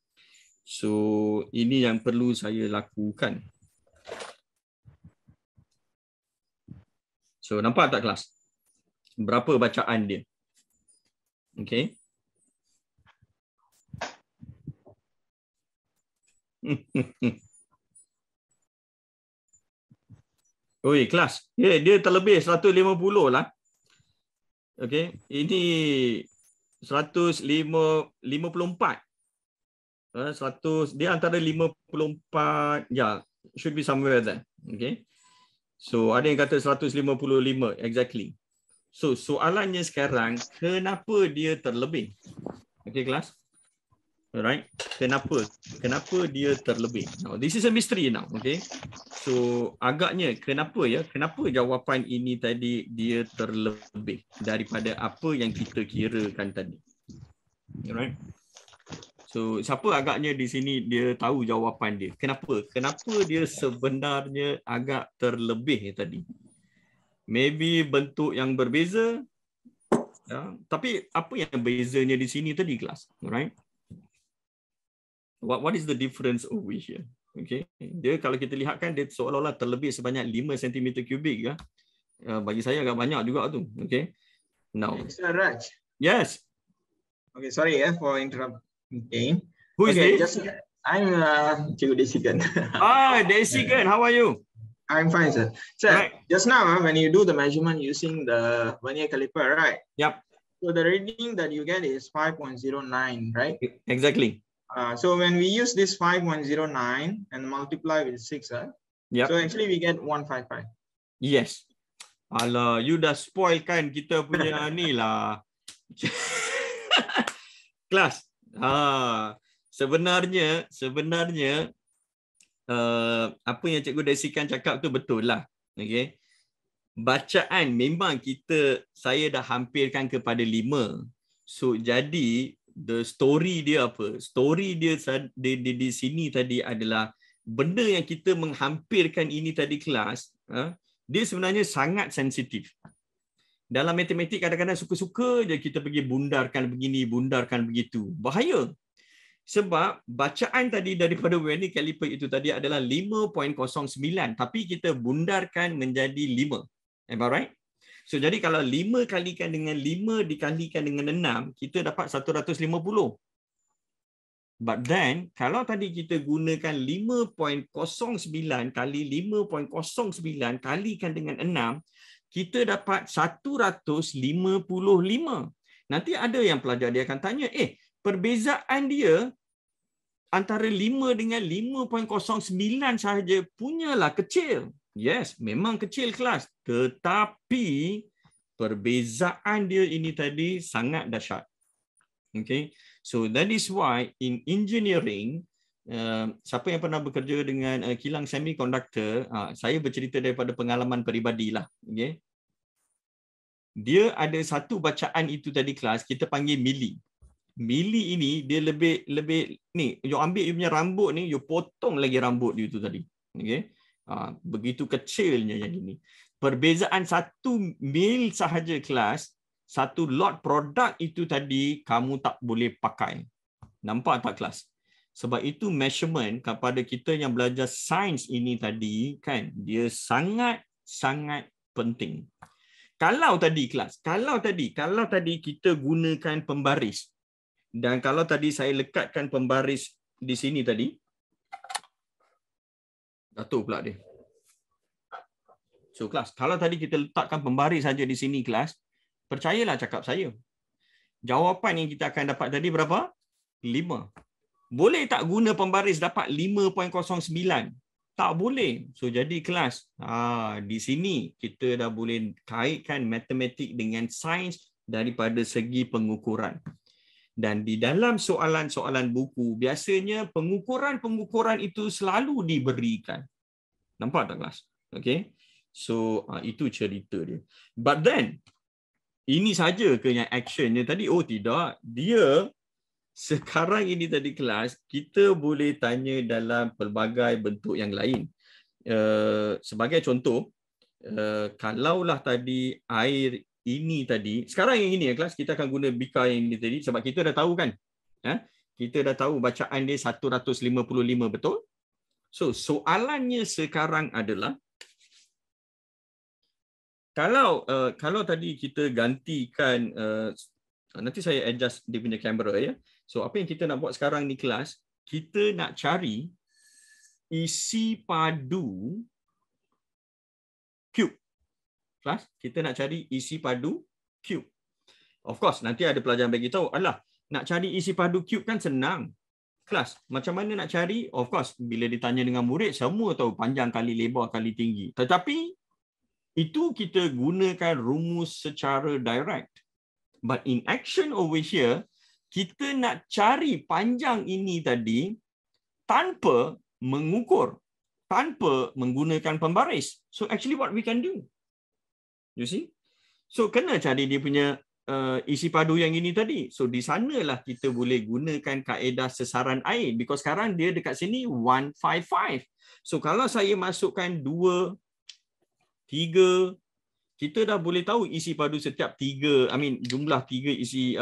So ini yang perlu saya lakukan. So nampak tak kelas? Berapa bacaan dia? Okay. Oi, kelas. Dia terlebih 150 lah. Okey, ini 154. 100 dia antara 54, should be somewhere there. Okay. So ada yang kata 155 exactly. So soalannya sekarang, kenapa dia terlebih? Okay kelas. Alright, kenapa dia terlebih? Now this is a mystery now, okay? So agaknya kenapa jawapan ini tadi dia terlebih daripada apa yang kita kirakan tadi. Alright. So siapa agaknya di sini dia tahu jawapan dia? Kenapa dia sebenarnya agak terlebih tadi? Maybe bentuk yang berbeza. Tapi apa yang bezanya di sini tadi kelas? Alright. What is the difference over here? Okay, dia kalau kita lihat kan dia seolah-olah terlebih sebanyak 5 cm kubik ya. Bagi saya agak banyak juga tu. Okay. Now. Mr. Raj. Yes. Okay, sorry for interrupting. Who is this? I'm Cikgu Desikan. Desikan, how are you? I'm fine, sir. Sir, Right. just now when you do the measurement using the vernier caliper, right? Yep, So the reading that you get is 5.09, right? exactly. So when we use this 5.09 and multiply with 6, Yep. so actually we get 155. Yes. Alah, you dah spoil kan kita punya ni lah. Kelas. Sebenarnya apa yang Cikgu Desikan cakap tu betul lah. Okay. Bacaan memang saya dah hampirkan kepada 5. So jadi the story dia apa? Story dia di sini tadi adalah benda yang kita menghampirkan ini tadi kelas, dia sebenarnya sangat sensitif. Dalam matematik kadang-kadang suka-suka je kita pergi bundarkan begini, bundarkan begitu. Bahaya. Sebab bacaan tadi daripada vernier caliper itu tadi adalah 5.09 tapi kita bundarkan menjadi 5. Am I right? So jadi kalau 5 kalikan dengan 5 dikalikan dengan 6, kita dapat 150. But then kalau tadi kita gunakan 5.09 kali 5.09 kalikan dengan 6, kita dapat 155. Nanti ada yang pelajar dia akan tanya, perbezaan dia antara 5 dengan 5.09 sahaja punyalah kecil. Yes, memang kecil kelas. Tetapi perbezaan dia ini tadi sangat dahsyat. Okay, so that is why in engineering, siapa yang pernah bekerja dengan kilang semiconductor, saya bercerita daripada pengalaman peribadi lah. Okay, dia ada satu bacaan itu tadi kelas, kita panggil mili. Mili ini dia lebih ni, you ambil you punya rambut ni, you potong lagi rambut dia tu tadi. Okay, begitu kecilnya yang ini. Perbezaan 1 mil sahaja kelas, satu lot produk itu tadi kamu tak boleh pakai. Nampak tak kelas? Sebab itu measurement kepada kita yang belajar sains ini tadi kan, dia sangat penting. Kalau tadi kelas, kalau tadi kita gunakan pembaris, dan kalau tadi saya lekatkan pembaris di sini tadi, jatuh pula dia. So kelas, kalau tadi kita letakkan pembaris saja di sini kelas, percayalah cakap saya, jawapan yang kita akan dapat tadi berapa? 5. Boleh tak guna pembaris dapat 5.09? Tak boleh. So jadi kelas, di sini kita dah boleh kaitkan matematik dengan sains daripada segi pengukuran. Dan di dalam soalan-soalan buku, biasanya pengukuran itu selalu diberikan. Nampak tak kelas? Okay. So itu cerita dia. But then, ini saja ke yang actionnya tadi? Oh tidak. Dia sekarang ini tadi kelas, kita boleh tanya dalam pelbagai bentuk yang lain. Sebagai contoh, kalaulah tadi air ini tadi, sekarang yang ini ya kelas, kita akan guna bika yang ini tadi sebab kita dah tahu kan, kita dah tahu bacaan dia 155, betul? So soalannya sekarang adalah, kalau tadi kita gantikan, nanti saya adjust dia punya kamera ya. So apa yang kita nak buat sekarang ni kelas, kita nak cari isi padu cube. Kelas, kita nak cari isi padu cube. Of course, nanti ada pelajar bagi tahu, alah, nak cari isi padu cube kan senang. Kelas, macam mana nak cari? Of course, bila ditanya dengan murid, semua tahu panjang kali lebar kali tinggi. Tetapi itu kita gunakan rumus secara direct. But in action over here, kita nak cari panjang ini tadi tanpa mengukur, tanpa menggunakan pembaris. So actually what we can do? You see? So kena cari dia punya isi padu yang ini tadi. So di sanalah kita boleh gunakan kaedah sesaran air. Because sekarang dia dekat sini 155. So kalau saya masukkan 2, 3, kita dah boleh tahu isi padu setiap 3, jumlah 3 isi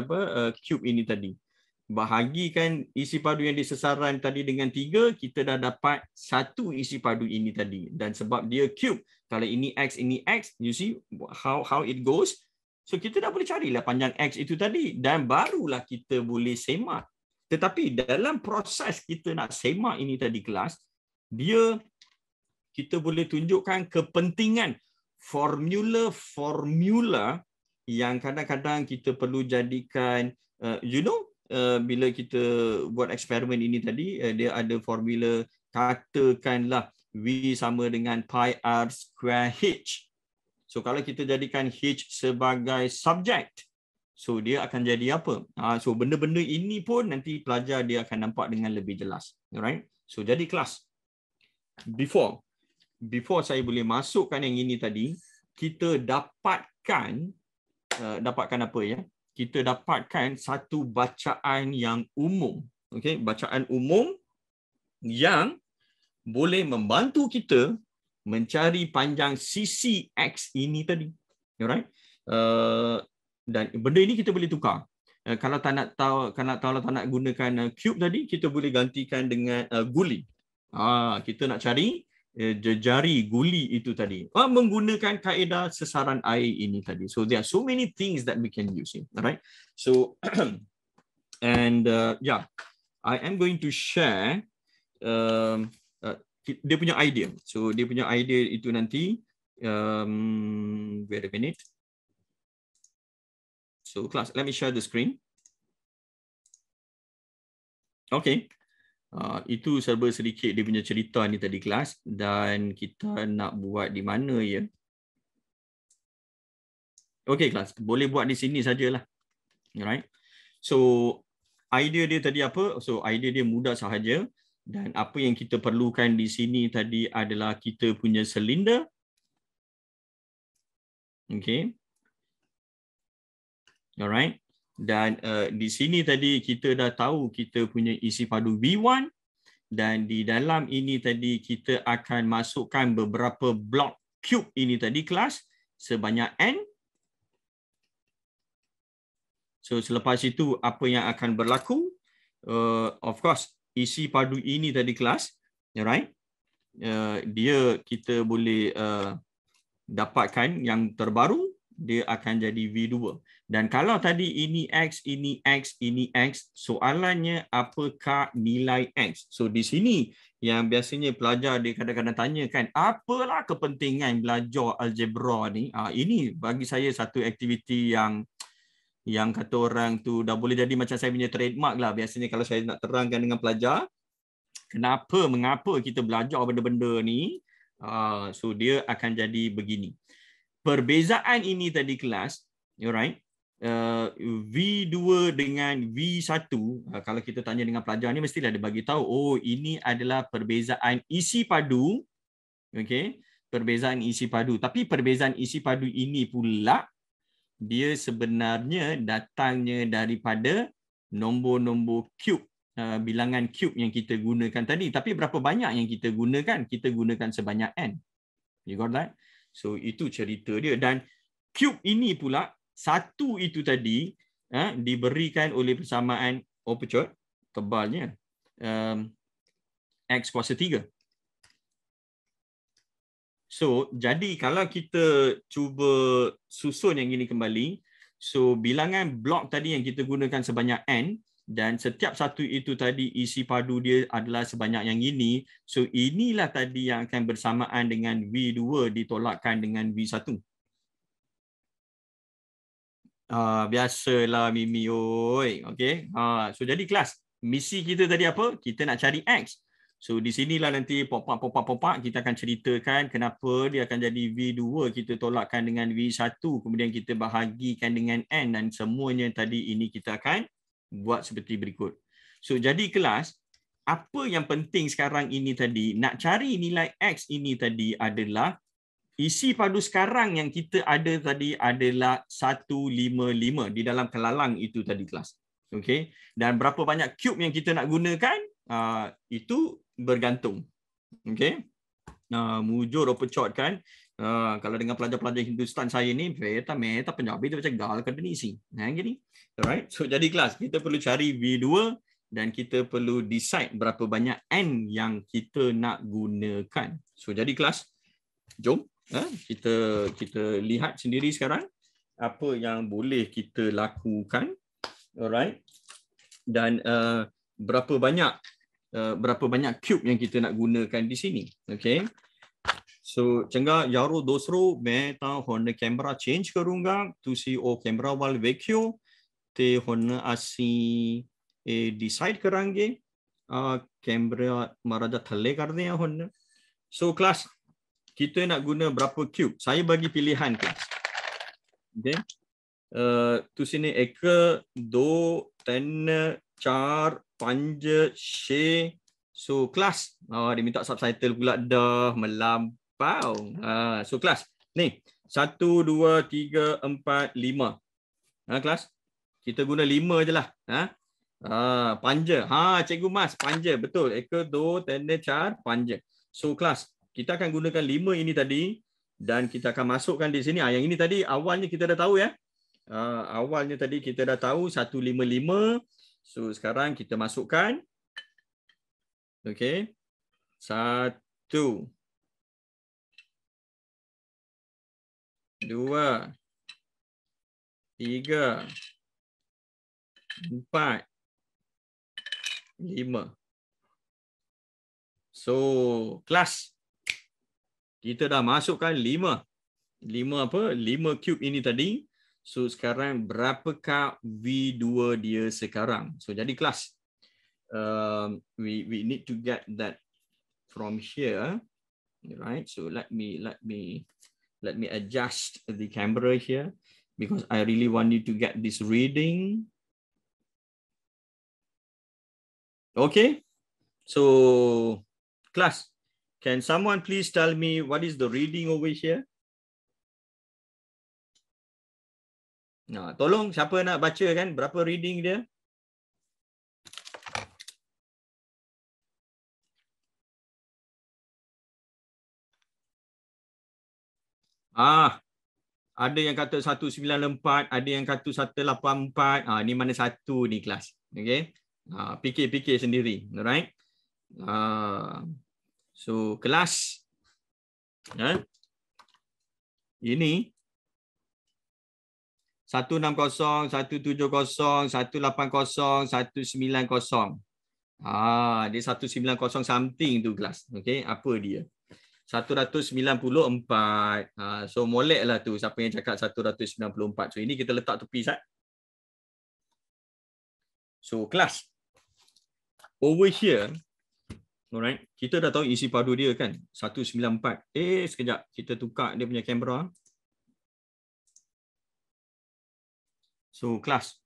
cube ini tadi. Bahagikan isi padu yang di sesaran tadi dengan 3, kita dah dapat 1 isi padu ini tadi. Dan sebab dia cube, kalau ini X, you see how it goes. So kita dah boleh carilah panjang X itu tadi. Dan barulah kita boleh semat Tetapi dalam proses kita nak semak ini tadi kelas, kita boleh tunjukkan kepentingan formula-formula yang kadang-kadang kita perlu jadikan, bila kita buat eksperimen ini tadi, dia ada formula, katakanlah V sama dengan pi r square H. So kalau kita jadikan H sebagai subjek, so dia akan jadi apa? So benda-benda ini pun nanti pelajar dia akan nampak dengan lebih jelas. Alright? So jadi kelas, before saya boleh masukkan yang ini tadi, kita dapatkan apa ya? Kita dapatkan satu bacaan yang umum. Okay? Bacaan umum yang boleh membantu kita mencari panjang sisi X ini tadi. Alright? Dan benda ini kita boleh tukar. Kalau tak nak gunakan cube tadi, kita boleh gantikan dengan guli. Kita nak cari jari guli itu tadi. Menggunakan kaedah sesaran air ini tadi. So there are so many things that we can use. Alright? So and I am going to share dia punya idea. So dia punya idea itu nanti wait a minute. So class, let me share the screen. Okay. Itu serba sedikit dia punya cerita ni tadi kelas, dan kita nak buat di mana ya? Okay kelas, boleh buat di sini sajalah. Alright. So idea dia tadi apa? So idea dia mudah sahaja. Dan apa yang kita perlukan di sini tadi adalah kita punya silinder. Okay. Alright. Dan di sini tadi kita dah tahu kita punya isi padu V1. Dan di dalam ini tadi kita akan masukkan beberapa blok cube ini tadi kelas sebanyak N. So selepas itu apa yang akan berlaku? Of course, isi padu ini tadi kelas, alright? Dia kita boleh dapatkan yang terbaru, dia akan jadi V2. Dan kalau tadi ini X, ini X, ini X, soalannya apakah nilai X? So di sini yang biasanya pelajar dia kadang-kadang tanyakan, apalah kepentingan belajar algebra ni? Ini bagi saya satu aktiviti yang kata orang tu dah boleh jadi macam saya punya trademark lah. Biasanya kalau saya nak terangkan dengan pelajar mengapa kita belajar benda-benda ni, so dia akan jadi begini. Perbezaan ini tadi kelas, alright, V2 dengan V1, kalau kita tanya dengan pelajar ni mestilah dia bagi tahu, ini adalah perbezaan isi padu. Okay, perbezaan isi padu. Tapi perbezaan isi padu ini pula dia sebenarnya datangnya daripada nombor-nombor cube, bilangan cube yang kita gunakan tadi. Tapi berapa banyak yang kita gunakan? Kita gunakan sebanyak N. You got that? So itu cerita dia. Dan cube ini pula, satu itu tadi diberikan oleh persamaan Opperchot, tebalnya X kuasa 3. So, jadi kalau kita cuba susun yang ini kembali, so bilangan blok tadi yang kita gunakan sebanyak N, dan setiap satu itu tadi isi padu dia adalah sebanyak yang ini. So, inilah tadi yang akan bersamaan dengan V2 ditolakkan dengan V1. Biasalah Mimi, oi. Okay. So, jadi kelas, misi kita tadi apa? Kita nak cari X. So di sinilah nanti pop-up kita akan ceritakan kenapa dia akan jadi V2, kita tolakkan dengan V1, kemudian kita bahagikan dengan N, dan semuanya tadi ini kita akan buat seperti berikut. So jadi kelas, apa yang penting sekarang ini tadi, nak cari nilai X ini tadi adalah isi padu sekarang yang kita ada tadi adalah 155 di dalam kelalang itu tadi kelas. Okay. Dan berapa banyak cube yang kita nak gunakan, itu bergantung. Okay. Mujur Opperchot kan. Kalau dengan pelajar-pelajar Hindustan saya ni, meta Punjabi dia macam gal Kandanisi. Gini. Alright. So jadi kelas, kita perlu cari V2 dan kita perlu decide berapa banyak N yang kita nak gunakan. So jadi kelas, jom kita lihat sendiri sekarang apa yang boleh kita lakukan. Alright. Dan berapa banyak cube yang kita nak gunakan di sini. Okay. So changa yaro dosro मैं ता होने camera change करूंगा तुसी ओ कैमरा वाल वेख्यो ते होने असी डिसाइड करांगे कैमरा मारा दा थल्ले कर दें होने. So kelas kita nak guna berapa cube? Saya bagi pilihan kelas. Okay. Tu sini 1 2 3 4 5 6. So kelas dia minta subtitle pula dah melampau. So kelas ni 1 2 3 4 5. Kelas kita guna 5 je lah. Panja. Cikgu Mas panja betul. 1 2 3 4 panja. So kelas kita akan gunakan 5 ini tadi dan kita akan masukkan di sini. Yang ini tadi awalnya kita dah tahu ya. Awalnya tadi kita dah tahu 155. So sekarang kita masukkan. Okey. 1 2 3 4 5. So kelas kita dah masukkan 5 apa? 5 cube ini tadi. So sekarang berapakah V2 dia sekarang? So jadi kelas we need to get that from here, right? So let me adjust the camera here because I really want you to get this reading. Okay. So class, can someone please tell me what is the reading over here? Tolong siapa nak baca kan berapa reading dia? Ada yang kata 194, ada yang kata 184. Ni mana satu ni kelas? Okay. Fikir-fikir sendiri, alright? So kelas ini 160, 170, 180, 190. Dia 190 something tu kelas. Okay, apa dia? 194. So molek lah tu siapa yang cakap 194. So ini kita letak tepi sat. So kelas over here, alright, kita dah tahu isi padu dia kan 194. Sekejap kita tukar dia punya kamera. So kelas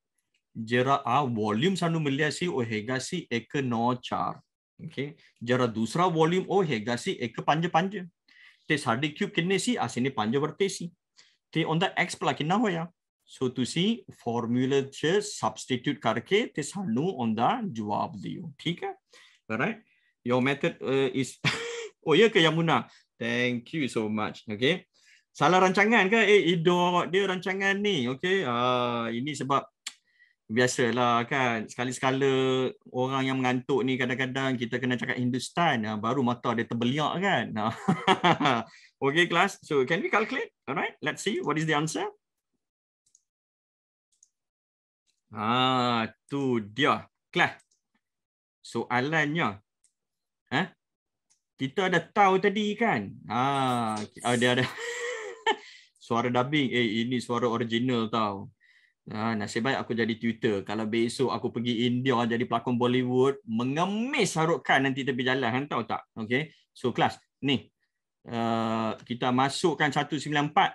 जरा वॉल्यूम सानू मिलिया सी ओ हैगा सी 194. ओके जरा दूसरा वॉल्यूम ओ हैगा सी 155 ते साडे क्यूब किन्ने सी असने 5 वरते सी ते ऑन द एक्स प्ला किन्ना होया. सो तुसी फार्मूला च सब्स्टिट्यूट करके ते सानू ऑन द जवाब दियो. ठीक है, right? Your method is oh ya ke Yamuna, thank you so much. Okay, salah rancangan ke? Ido dia rancangan ni. Okay, ini sebab biasalah kan, sekali-sekala orang yang mengantuk ni kadang-kadang kita kena cakap Hindustan, baru mata dia terbeliak kan. Okay class, so can we calculate? Alright, let's see what is the answer. Tu dia kelas soalannya. Kita ada tahu tadi kan. Dia ada suara dubbing. Ini suara original tau. Nasib baik aku jadi Twitter. Kalau besok aku pergi India jadi pelakon Bollywood, mengemis Shah Rukh Khan nanti tepi jalan, kan tahu tak? Okay. So kelas ni kita masukkan 194.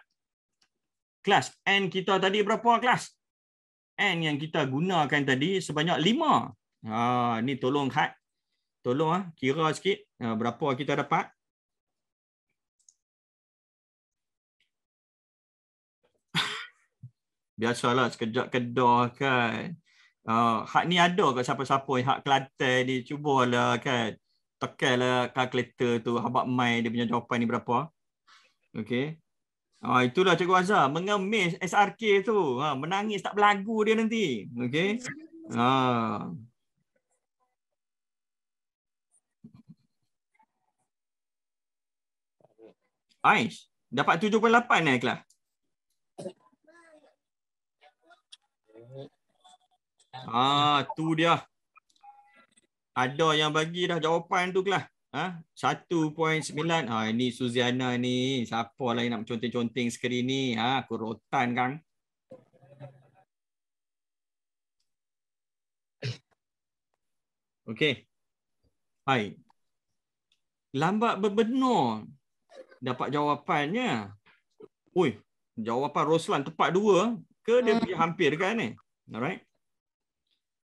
Kelas N kita tadi berapa kelas? N yang kita gunakan tadi sebanyak 5. Ni tolong had. Tolong kira sikit berapa kita dapat. Biasalah sekejap Kedah kan. Hak ni ada ke siapa-siapa yang hak Kelantan ni, cubalah kan. Tekanlah kalkulator tu, habaq mai dia punya jawapan ni berapa. Okey. Itulah Cikgu Azhar, mengemis SRK tu. Menangis tak berlagu dia nanti. Okey. Ais, dapat 7.8 kelas. Tu dia. Ada yang bagi dah jawapan tu kelas. 1.9. Ini Suziana ni. Siapa lagi nak conteng-conteng skrin ni? Aku rotan kan. Okey. Hai. Lambat berbenar dapat jawapannya. Oi, jawapan Roslan tepat 2 ke dia pergi hampir kan ni? Alright.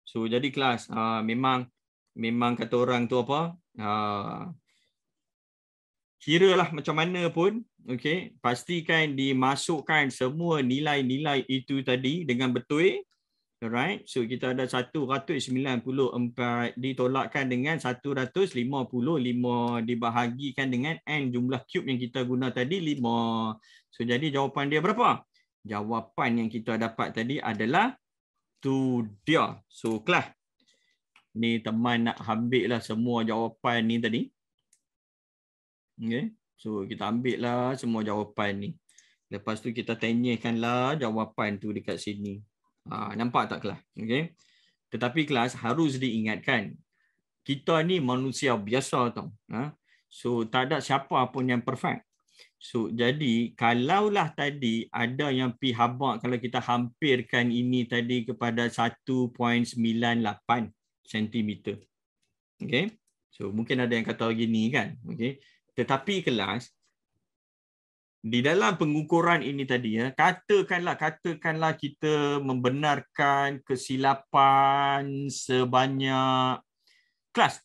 So jadi kelas memang kata orang tu apa? Kiralah macam mana pun, okey, pastikan dimasukkan semua nilai-nilai itu tadi dengan betul. Alright, so kita ada 194 ditolakkan dengan 155 dibahagikan dengan N jumlah cube yang kita guna tadi 5. So jadi jawapan dia berapa? Jawapan yang kita dapat tadi adalah tu dia. So kelas, ni teman nak ambil lah semua jawapan ni tadi. Okay, so kita ambil lah semua jawapan ni. Lepas tu kita tanyakanlah jawapan tu dekat sini. Nampak tak kelas? Okay. Tetapi kelas harus diingatkan, kita ni manusia biasa tau. So tak ada siapa pun yang perfect. So jadi kalaulah tadi ada yang pi habaq kalau kita hampirkan ini tadi kepada 1.98 cm. Okay. So mungkin ada yang kata gini kan. Okay. Tetapi kelas, di dalam pengukuran ini tadi katakanlah kita membenarkan kesilapan sebanyak kelas.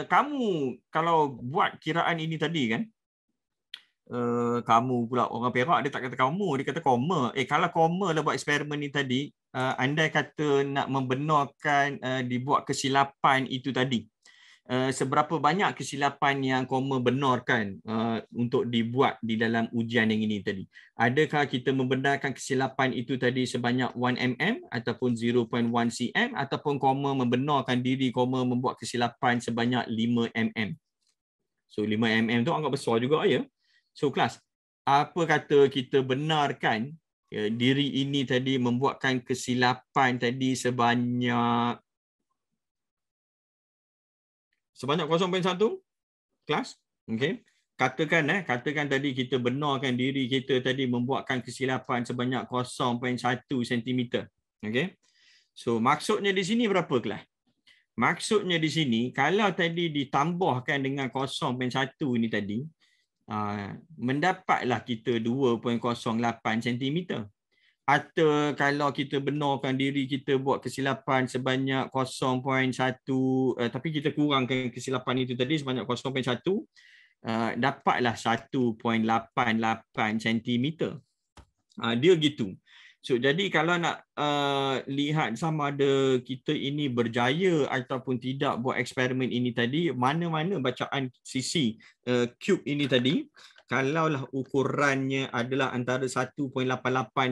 Kamu kalau buat kiraan ini tadi kan, kamu pula orang Perak dia tak kata kamu, dia kata koma. Kalau koma lah buat eksperimen ni tadi, andai kata nak membenarkan dibuat kesilapan itu tadi, seberapa banyak kesilapan yang koma benarkan untuk dibuat di dalam ujian yang ini tadi? Adakah kita membenarkan kesilapan itu tadi sebanyak 1 mm ataupun 0.1 cm ataupun koma membenarkan diri koma membuat kesilapan sebanyak 5 mm? So 5 mm tu anggap besar juga ya. So kelas, apa kata kita benarkan diri ini tadi membuatkan kesilapan tadi sebanyak 0.1 kelas. Okey. Katakan tadi kita benarkan diri kita tadi membuatkan kesilapan sebanyak 0.1 cm. Okey. So maksudnya di sini berapa kelas? Maksudnya di sini kalau tadi ditambahkan dengan 0.1 ini tadi, mendapatlah kita 2.08 cm. Atau kalau kita benarkan diri kita buat kesilapan sebanyak 0.1, tapi kita kurangkan kesilapan itu tadi sebanyak 0.1, dapatlah 1.88 cm. Dia gitu. So jadi kalau nak lihat sama ada kita ini berjaya ataupun tidak buat eksperimen ini tadi, mana-mana bacaan sisi cube ini tadi, kalaulah ukurannya adalah antara 1.88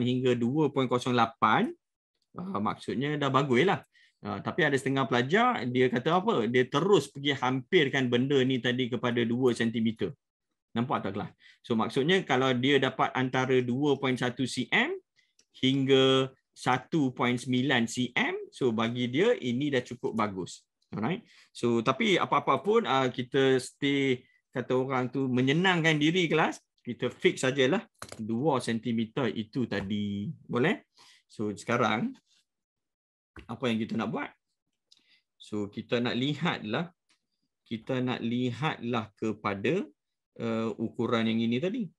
hingga 2.08, maksudnya dah baguslah. Tapi ada setengah pelajar, dia kata apa? Dia terus pergi hampirkan benda ni tadi kepada 2 cm. Nampak tak kelas? So maksudnya kalau dia dapat antara 2.1 cm hingga 1.9 cm, so bagi dia ini dah cukup bagus. Alright. So tapi apa-apa pun kita stay, kata orang tu, menyenangkan diri kelas, kita fix sajalah 2 cm itu tadi. Boleh? So sekarang apa yang kita nak buat? So kita nak lihatlah kepada ukuran yang ini tadi.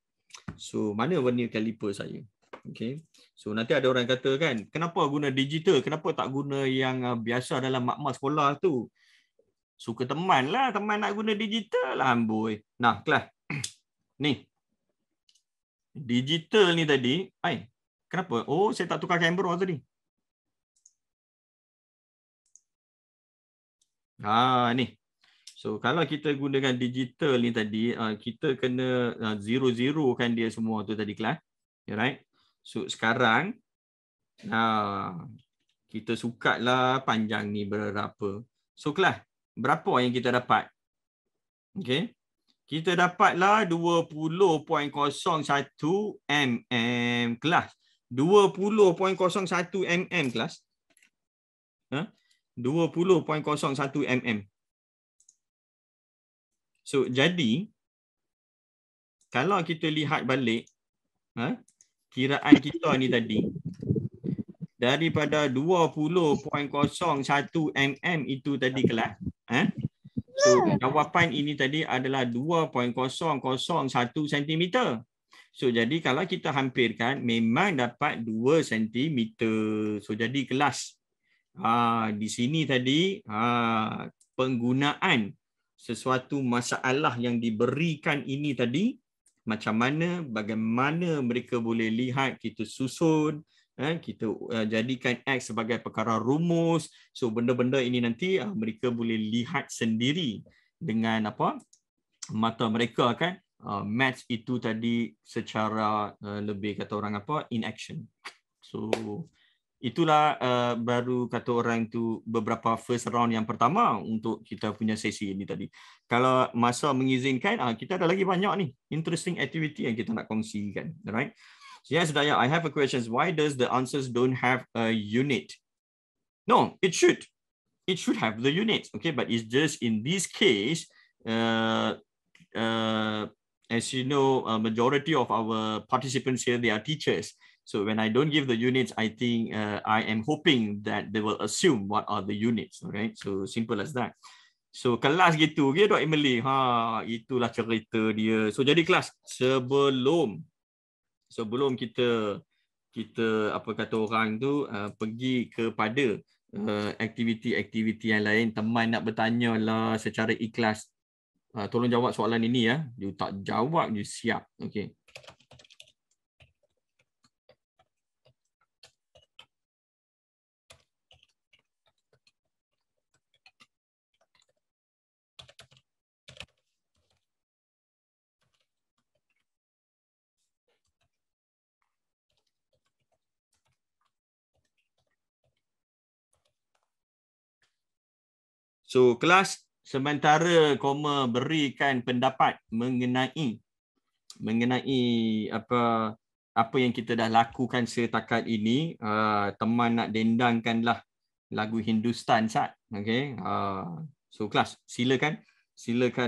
So mana vernier caliper saya? Okay. So nanti ada orang kata kan, kenapa guna digital? Kenapa tak guna yang biasa dalam makmal sekolah tu? Suka teman lah, teman nak guna digital lah amboi. Nah kelas, ni digital ni tadi, kenapa? Oh, saya tak tukar kamera tadi. Ni. So kalau kita gunakan digital ni tadi, kita kena zero kan dia semua tu tadi kelas. Alright. So sekarang kita sukatlah panjang ni berapa. So kelas, berapa yang kita dapat? Okey. Kita dapatlah 20.01 mm kelas. 20.01 mm kelas. 20.01 mm. So jadi kalau kita lihat balik kiraan kita ni tadi daripada 20.01 mm itu tadi kelas. So jawapan ini tadi adalah 2.001 cm. So jadi kalau kita hampirkan memang dapat 2 cm. So jadi kelas di sini tadi penggunaan sesuatu masalah yang diberikan ini tadi, macam mana, bagaimana mereka boleh lihat, kita susun, kita jadikan X sebagai perkara rumus. So benda-benda ini nanti mereka boleh lihat sendiri dengan mata mereka kan. Maths itu tadi secara lebih kata orang in action. So itulah baru kata orang tu beberapa first round yang pertama untuk kita punya sesi ini tadi. Kalau masa mengizinkan, kita ada lagi banyak ni interesting activity yang kita nak kongsikan, right? So yes, Daya, I have a question. Why does the answers don't have a unit? No, it should. It should have the units, okay? But it's just in this case, as you know, a majority of our participants here, they are teachers. So when I don't give the units, I think I am hoping that they will assume what are the units, right? So simple as that. So kelas gitu, okay, Dr. Emily? Itulah cerita dia. So jadi kelas, sebelum kita apa kata orang tu pergi kepada aktiviti-aktiviti yang lain, teman nak bertanya lah secara ikhlas. Tolong jawab soalan ini ya. You tak jawab, you siap. Okay. So kelas, sementara koma berikan pendapat mengenai apa yang kita dah lakukan setakat ini, teman nak dendangkanlah lagu Hindustan sat, okay? So kelas, silakan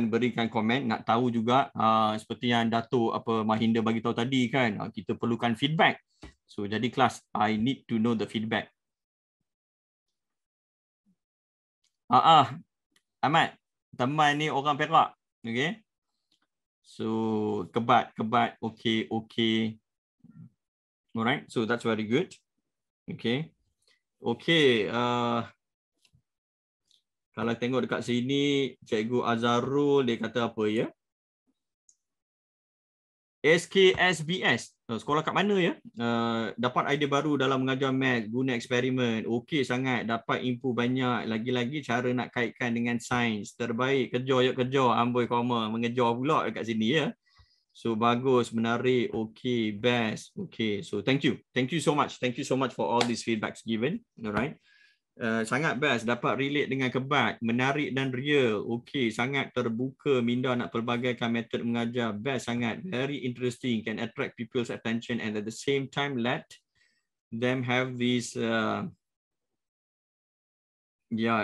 berikan komen. Nak tahu juga seperti yang Dato' Mahinda bagi tahu tadi kan, kita perlukan feedback. So jadi kelas, I need to know the feedback. Ahmad, teman ni orang Perak, okay? So kebat, okay. Alright, so that's very good. Okay. Kalau tengok dekat sini, Cikgu Azharul dia kata apa ya? SKSBS, sekolah kat mana ya? Dapat idea baru dalam mengajar math, guna eksperimen. Okey sangat, dapat info banyak. Lagi-lagi cara nak kaitkan dengan sains. Terbaik, kejar. Amboi koma, mengejar pula dekat sini ya. So bagus, menarik. Okey, best. Okey, so thank you. Thank you so much. Thank you so much for all these feedbacks given. Alright. Sangat best, dapat relate dengan kebat, menarik dan real. Okey, sangat terbuka, minda nak pelbagaikan metod mengajar. Best sangat, very interesting, can attract people's attention and at the same time let them have this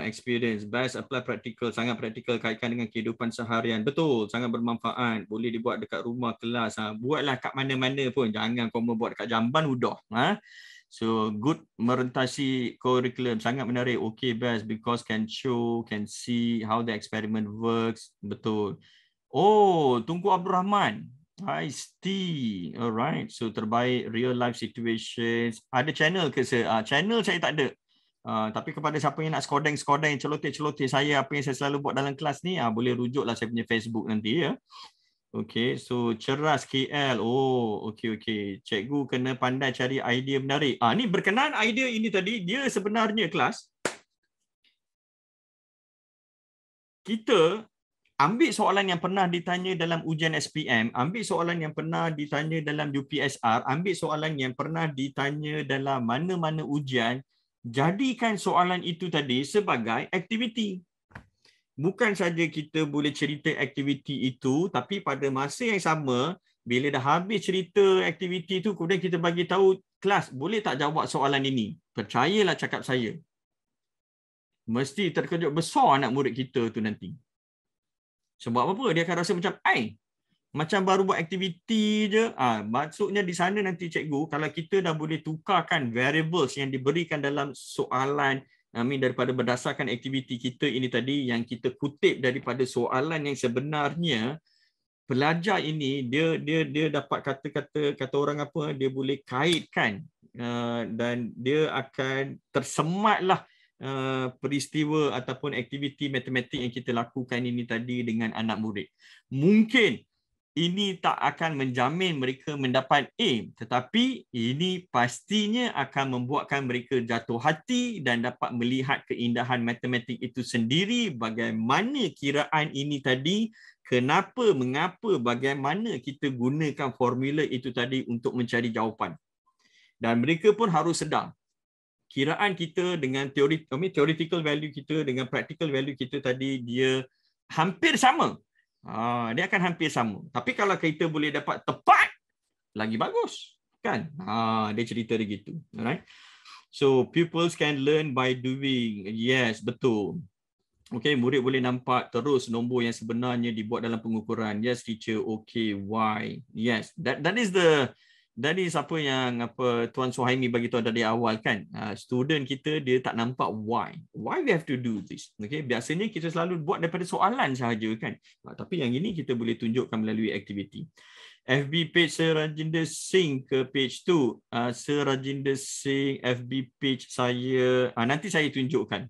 experience. Best, apply practical, sangat praktikal, kaitkan dengan kehidupan seharian. Betul, sangat bermanfaat, boleh dibuat dekat rumah, kelas. Buatlah kat mana-mana pun, jangan kau buat dekat jamban udah. So good, merentasi kurikulum, sangat menarik. Okay, best because can show, can see how the experiment works. Betul. Oh, Tunku Abdul Rahman. I see. Alright. So terbaik real life situations. Ada channel ke saya? Channel saya tak ada. Tapi kepada siapa yang nak skodeng, celoteh saya apa yang saya selalu buat dalam kelas ni, boleh rujuklah saya punya Facebook nanti ya. Okay, so Ceras KL. Oh, okay. Cikgu kena pandai cari idea menarik. Ni berkenaan idea ini tadi, dia sebenarnya kelas, kita ambil soalan yang pernah ditanya dalam ujian SPM, ambil soalan yang pernah ditanya dalam UPSR, ambil soalan yang pernah ditanya dalam mana-mana ujian, jadikan soalan itu tadi sebagai aktiviti. Bukan saja kita boleh cerita aktiviti itu, tapi pada masa yang sama, bila dah habis cerita aktiviti itu, kemudian kita bagi tahu kelas, boleh tak jawab soalan ini? Percayalah cakap saya. mesti terkejut besar anak murid kita tu nanti. Sebab apa? Dia akan rasa macam, macam baru buat aktiviti je. Maksudnya di sana nanti cikgu, kalau kita dah boleh tukarkan variables yang diberikan dalam soalan, daripada berdasarkan aktiviti kita ini tadi, yang kita kutip daripada soalan yang sebenarnya, pelajar ini dia dapat kata orang apa, dia boleh kaitkan dan dia akan tersematlah peristiwa ataupun aktiviti matematik yang kita lakukan ini tadi dengan anak murid. Mungkin ini tak akan menjamin mereka mendapat A, tetapi ini pastinya akan membuatkan mereka jatuh hati dan dapat melihat keindahan matematik itu sendiri, bagaimana kiraan ini tadi, mengapa, bagaimana kita gunakan formula itu tadi untuk mencari jawapan. Dan mereka pun harus sedar, kiraan kita dengan theoretical value kita dengan practical value kita tadi, dia hampir sama. Dia akan hampir sama. Tapi kalau kita boleh dapat tepat, lagi bagus, kan? Dia cerita dia gitu. Alright. So pupils can learn by doing. Yes, betul. Okay, murid boleh nampak terus nombor yang sebenarnya dibuat dalam pengukuran. Yes, teacher. Okay, why? Yes, that is apa yang Tuan Suhaimi bagi tahu dari awal, kan. Student kita dia tak nampak why we have to do this. Okay, biasanya kita selalu buat daripada soalan sahaja, kan. Tapi yang ini kita boleh tunjukkan melalui aktiviti. FB page Sir Rajinder Singh ke page 2. Sir Rajinder Singh FB page saya, nanti saya tunjukkan.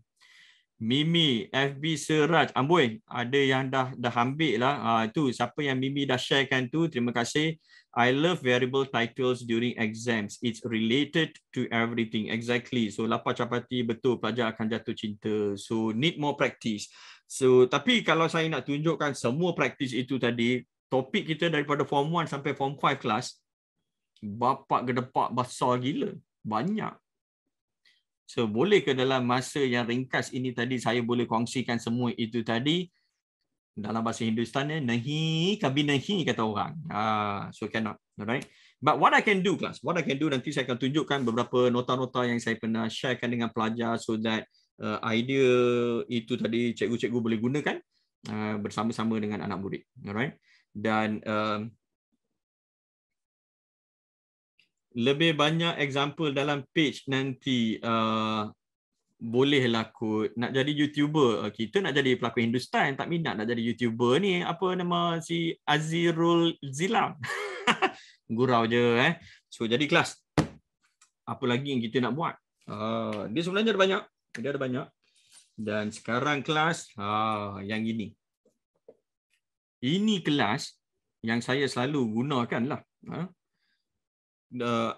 Mimi FB Seraj, amboi, ada yang dah ambil lah. Itu siapa yang Mimi dah sharekan tu, terima kasih. I love variable titles during exams. It's related to everything. Exactly. So lapar capati, betul, pelajar akan jatuh cinta. So need more practice. So tapi kalau saya nak tunjukkan semua praktis itu tadi, topik kita daripada form 1 sampai form 5 kelas, bapak gedepak besar gila, banyak. So boleh ke dalam masa yang ringkas ini tadi saya boleh kongsikan semua itu tadi dalam bahasa Hindustan, nahi kabi nahi kata orang. So cannot, alright. But what I can do, class, nanti saya akan tunjukkan beberapa nota-nota yang saya pernah sharekan dengan pelajar, so that idea itu tadi cikgu-cikgu boleh gunakan bersama-sama dengan anak murid, alright. Dan lebih banyak example dalam page nanti. Bolehlah kot nak jadi YouTuber. Kita nak jadi pelakon Hindustan, tak minat nak jadi YouTuber ni. Apa nama si Azirul Zilam? Gurau je. So jadi kelas, apa lagi yang kita nak buat? Dia sebenarnya ada banyak. Dia ada banyak. Dan sekarang kelas yang ini. Ini kelas yang saya selalu gunakan lah.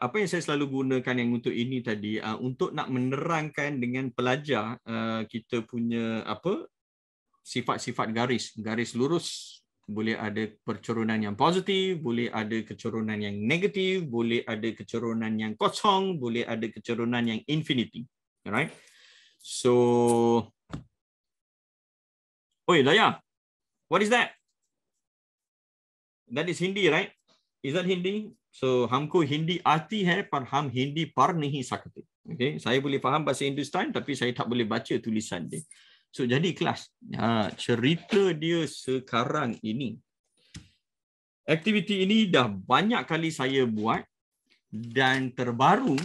Apa yang saya selalu gunakan yang untuk ini tadi, untuk nak menerangkan dengan pelajar kita punya sifat-sifat garis lurus. Boleh ada percerunan yang positif, boleh ada kecerunan yang negatif, boleh ada kecerunan yang kosong, boleh ada kecerunan yang infinity. Alright. So, oi Daya, what is that? That is Hindi, right? Is that Hindi? So हमको हिंदी आती है पर हम हिंदी पढ़ नहीं सकते. Okay, saya boleh faham bahasa Hindustan tapi saya tak boleh baca tulisan dia. So jadi kelas, cerita dia sekarang ini. Aktiviti ini dah banyak kali saya buat dan terbaru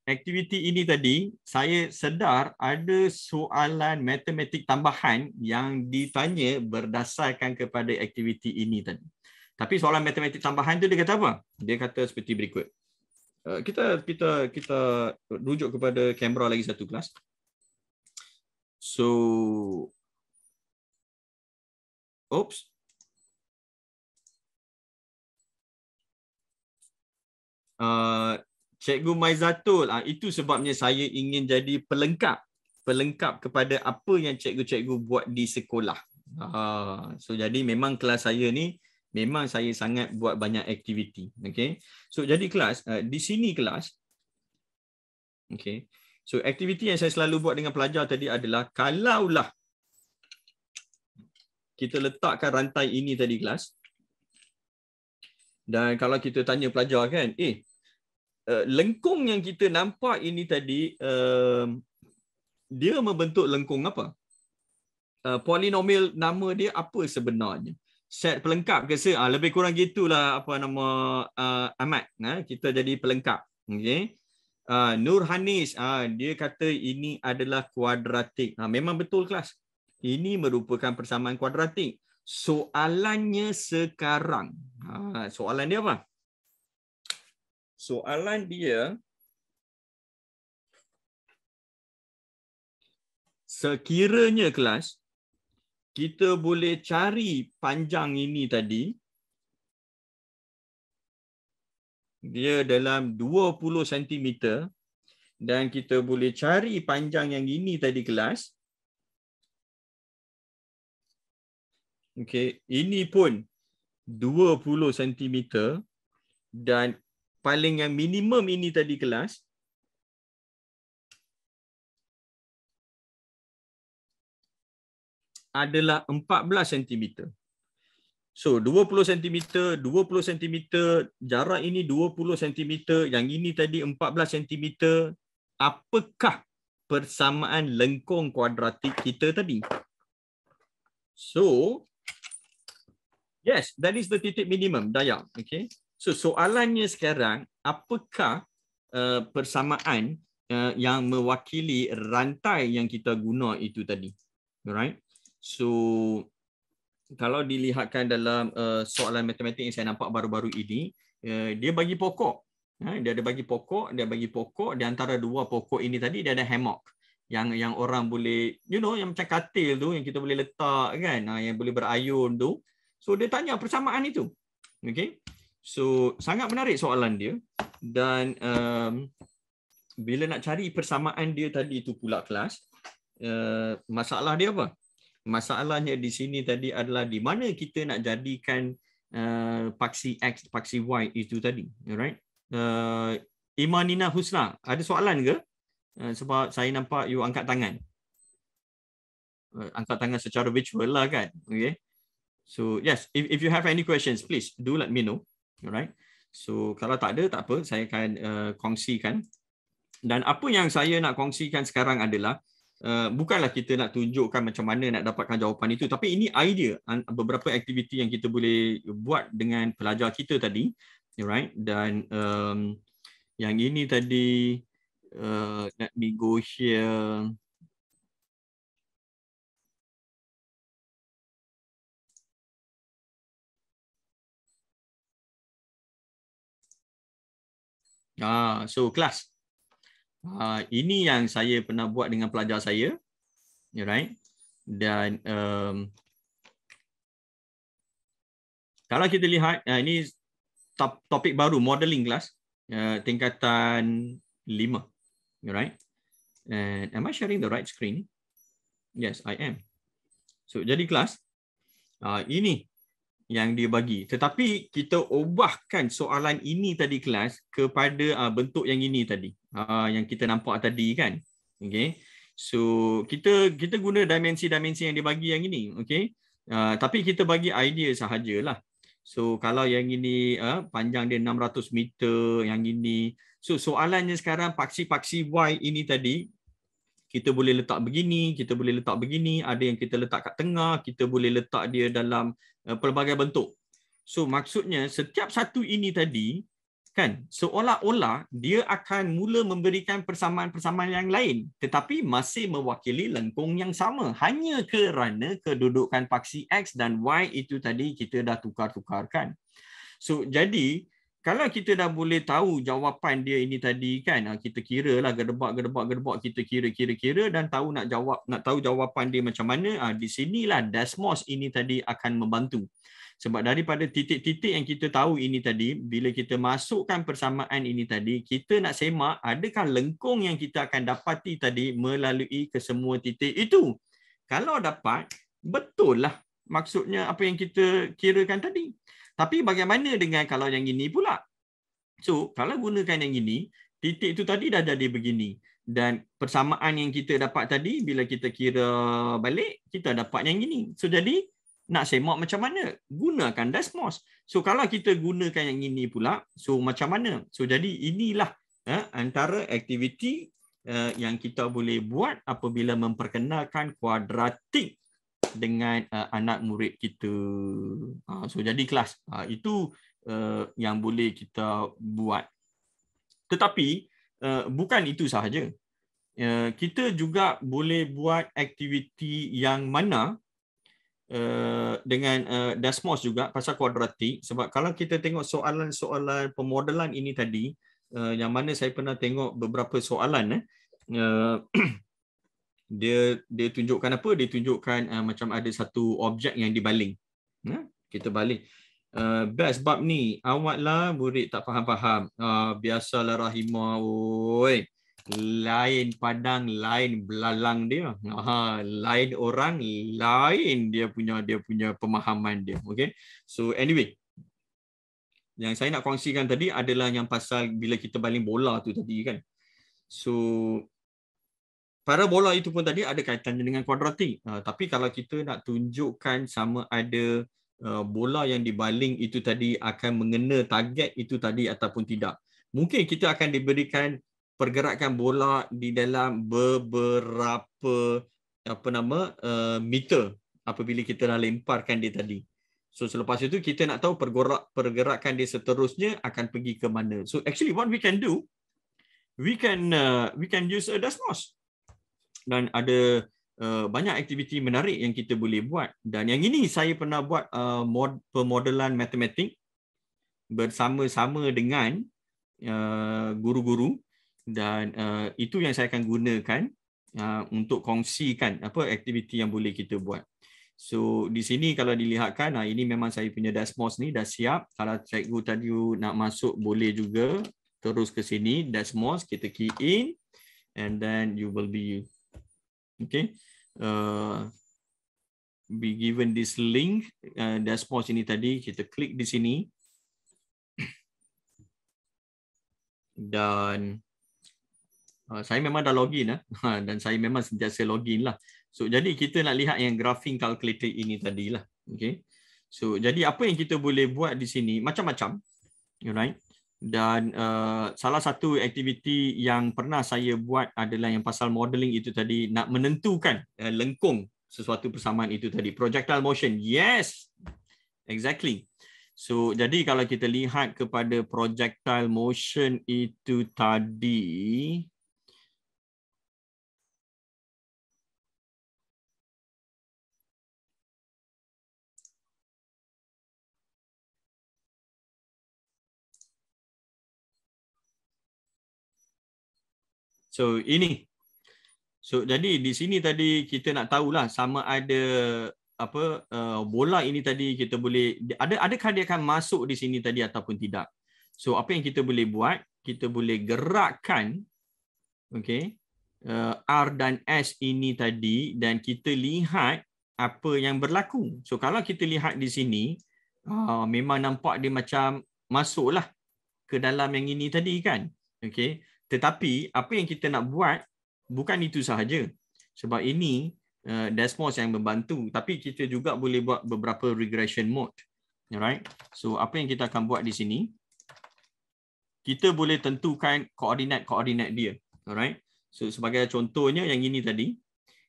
aktiviti ini tadi saya sedar ada soalan matematik tambahan yang ditanya berdasarkan kepada aktiviti ini tadi. Tapi soalan matematik tambahan tu dia kata apa? Dia kata seperti berikut. Kita rujuk kepada kamera lagi satu kelas. So, oops. Cikgu Maizatul, itu sebabnya saya ingin jadi pelengkap kepada apa yang cikgu-cikgu buat di sekolah. So jadi memang kelas saya ni memang saya sangat buat banyak aktiviti. Okay. So jadi kelas, di sini kelas. Okay. So aktiviti yang saya selalu buat dengan pelajar tadi adalah, kalaulah kita letakkan rantai ini tadi kelas. Dan kalau kita tanya pelajar kan, lengkung yang kita nampak ini tadi, dia membentuk lengkung apa? Polinomial nama dia apa sebenarnya? Set pelengkap ke lebih kurang gitulah apa nama Ahmad. Kita jadi pelengkap. Okey. Nur Hanis dia kata ini adalah kuadratik. Memang betul kelas. Ini merupakan persamaan kuadratik. Soalannya sekarang. Soalan dia apa? Soalan dia sekiranya kelas kita boleh cari panjang ini tadi, dia dalam 20 cm dan kita boleh cari panjang yang ini tadi kelas. Okey, ini pun 20 cm dan paling yang minimum ini tadi kelas adalah 14 cm. So 20 cm, 20 cm, jarak ini 20 cm, yang ini tadi 14 cm. Apakah persamaan lengkung kuadratik kita tadi? So, yes, that is the titik minimum, Dayak. Okay. So soalannya sekarang, apakah persamaan yang mewakili rantai yang kita guna itu tadi? Alright. So kalau dilihatkan dalam soalan matematik yang saya nampak baru-baru ini, dia bagi pokok. Dia ada bagi pokok, di antara dua pokok ini tadi dia ada hammock. Yang orang boleh, yang macam katil tu, yang kita boleh letak kan, yang boleh berayun tu. So dia tanya persamaan itu. Okay. So sangat menarik soalan dia. Dan bila nak cari persamaan dia tadi tu pula kelas, masalah dia apa? Masalahnya di sini tadi adalah di mana kita nak jadikan paksi X, paksi Y itu tadi. Alright. Imanina Husna, ada soalan ke? Sebab saya nampak you angkat tangan. Angkat tangan secara virtual lah kan. Okay. So yes, if you have any questions, please do let me know. Alright. So kalau tak ada, tak apa. Saya akan kongsikan. Dan apa yang saya nak kongsikan sekarang adalah bukanlah kita nak tunjukkan macam mana nak dapatkan jawapan itu, tapi ini idea beberapa aktiviti yang kita boleh buat dengan pelajar kita tadi, right? Dan yang ini tadi, let me go here. So kelas. Ini yang saya pernah buat dengan pelajar saya, right? Dan kalau kita lihat, ini topik baru, modeling kelas, tingkatan 5, right? And am I sharing the right screen? Yes, I am. So jadi kelas, ini yang dia bagi. Tetapi kita ubahkan soalan ini tadi kelas kepada bentuk yang ini tadi. Yang kita nampak tadi kan. Okay. So kita guna dimensi-dimensi yang dia bagi yang ini. Okay. Tapi kita bagi idea sahajalah. So kalau yang ini panjang dia 600 meter, yang ini. So soalannya sekarang paksi-paksi Y ini tadi, kita boleh letak begini, kita boleh letak begini, ada yang kita letak kat tengah, kita boleh letak dia dalam pelbagai bentuk. So maksudnya setiap satu ini tadi kan seolah-olah dia akan mula memberikan persamaan-persamaan yang lain, tetapi masih mewakili lengkung yang sama, hanya kerana kedudukan paksi X dan Y itu tadi kita dah tukar-tukarkan. So jadi kalau kita dah boleh tahu jawapan dia ini tadi kan, kita kira lah gedebak, kita kira dan nak tahu jawapan dia macam mana, di sinilah Desmos ini tadi akan membantu. Sebab daripada titik-titik yang kita tahu ini tadi, bila kita masukkan persamaan ini tadi, kita nak semak adakah lengkung yang kita akan dapati tadi melalui kesemua titik itu. Kalau dapat, betul lah maksudnya apa yang kita kirakan tadi. Tapi bagaimana dengan kalau yang ini pula? So, kalau gunakan yang ini, titik itu tadi dah jadi begini. Dan persamaan yang kita dapat tadi, bila kita kira balik, kita dapat yang ini. So, jadi nak semak macam mana? Gunakan Desmos. So, kalau kita gunakan yang ini pula, so macam mana? So, jadi inilah antara aktiviti yang kita boleh buat apabila memperkenalkan kuadratik dengan anak murid kita. So jadi kelas itu yang boleh kita buat. Tetapi bukan itu sahaja. Kita juga boleh buat aktiviti yang mana dengan Desmos juga pasal kuadratik, sebab kalau kita tengok soalan-soalan pemodelan ini tadi, yang mana saya pernah tengok beberapa soalan dia tunjukkan apa? Dia tunjukkan macam ada satu objek yang dibaling. Kita baling. Best bab ni, awaklah murid tak faham-faham. Biasalah Rahimah, oi. Lain padang, lain belalang dia. Lain orang, lain dia punya pemahaman dia. Okay. So anyway, yang saya nak kongsikan tadi adalah yang pasal bila kita baling bola tu tadi kan. So parabola itu pun tadi ada kaitannya dengan kuadratik. Tapi kalau kita nak tunjukkan sama ada bola yang dibaling itu tadi akan mengena target itu tadi ataupun tidak. Mungkin kita akan diberikan pergerakan bola di dalam beberapa meter apabila kita dah lemparkan dia tadi. So selepas itu kita nak tahu pergerakan dia seterusnya akan pergi ke mana. So actually what we can do, we can use a Desmos. Dan ada banyak aktiviti menarik yang kita boleh buat. Dan yang ini saya pernah buat pemodelan matematik bersama-sama dengan guru-guru, dan itu yang saya akan gunakan untuk kongsikan apa aktiviti yang boleh kita buat. So di sini kalau dilihatkan, ini memang saya punya Desmos ni dah siap. Kalau cikgu tadi nak masuk boleh juga terus ke sini, Desmos kita key in and then you will be be given this link. Desmos ini tadi kita klik di sini dan saya memang dah login dan saya memang sentiasa login lah. So jadi kita nak lihat yang graphing calculator ini tadilah. Okay. So jadi apa yang kita boleh buat di sini macam-macam, alright. Dan salah satu aktiviti yang pernah saya buat adalah yang pasal modeling itu tadi, nak menentukan lengkung sesuatu persamaan itu tadi, projectile motion. Yes, exactly. So jadi kalau kita lihat kepada projectile motion itu tadi, so ini. So jadi di sini tadi kita nak tahulah sama ada apa bola ini tadi kita boleh adakah dia akan masuk di sini tadi ataupun tidak. So apa yang kita boleh buat, kita boleh gerakkan R dan S ini tadi dan kita lihat apa yang berlaku. So kalau kita lihat di sini memang nampak dia macam masuklah ke dalam yang ini tadi kan. Okey. Tetapi apa yang kita nak buat bukan itu sahaja. Sebab ini Desmos yang membantu, tapi kita juga boleh buat beberapa regression mode. Alright. So apa yang kita akan buat di sini, kita boleh tentukan koordinat-koordinat dia. Alright. So sebagai contohnya yang ini tadi.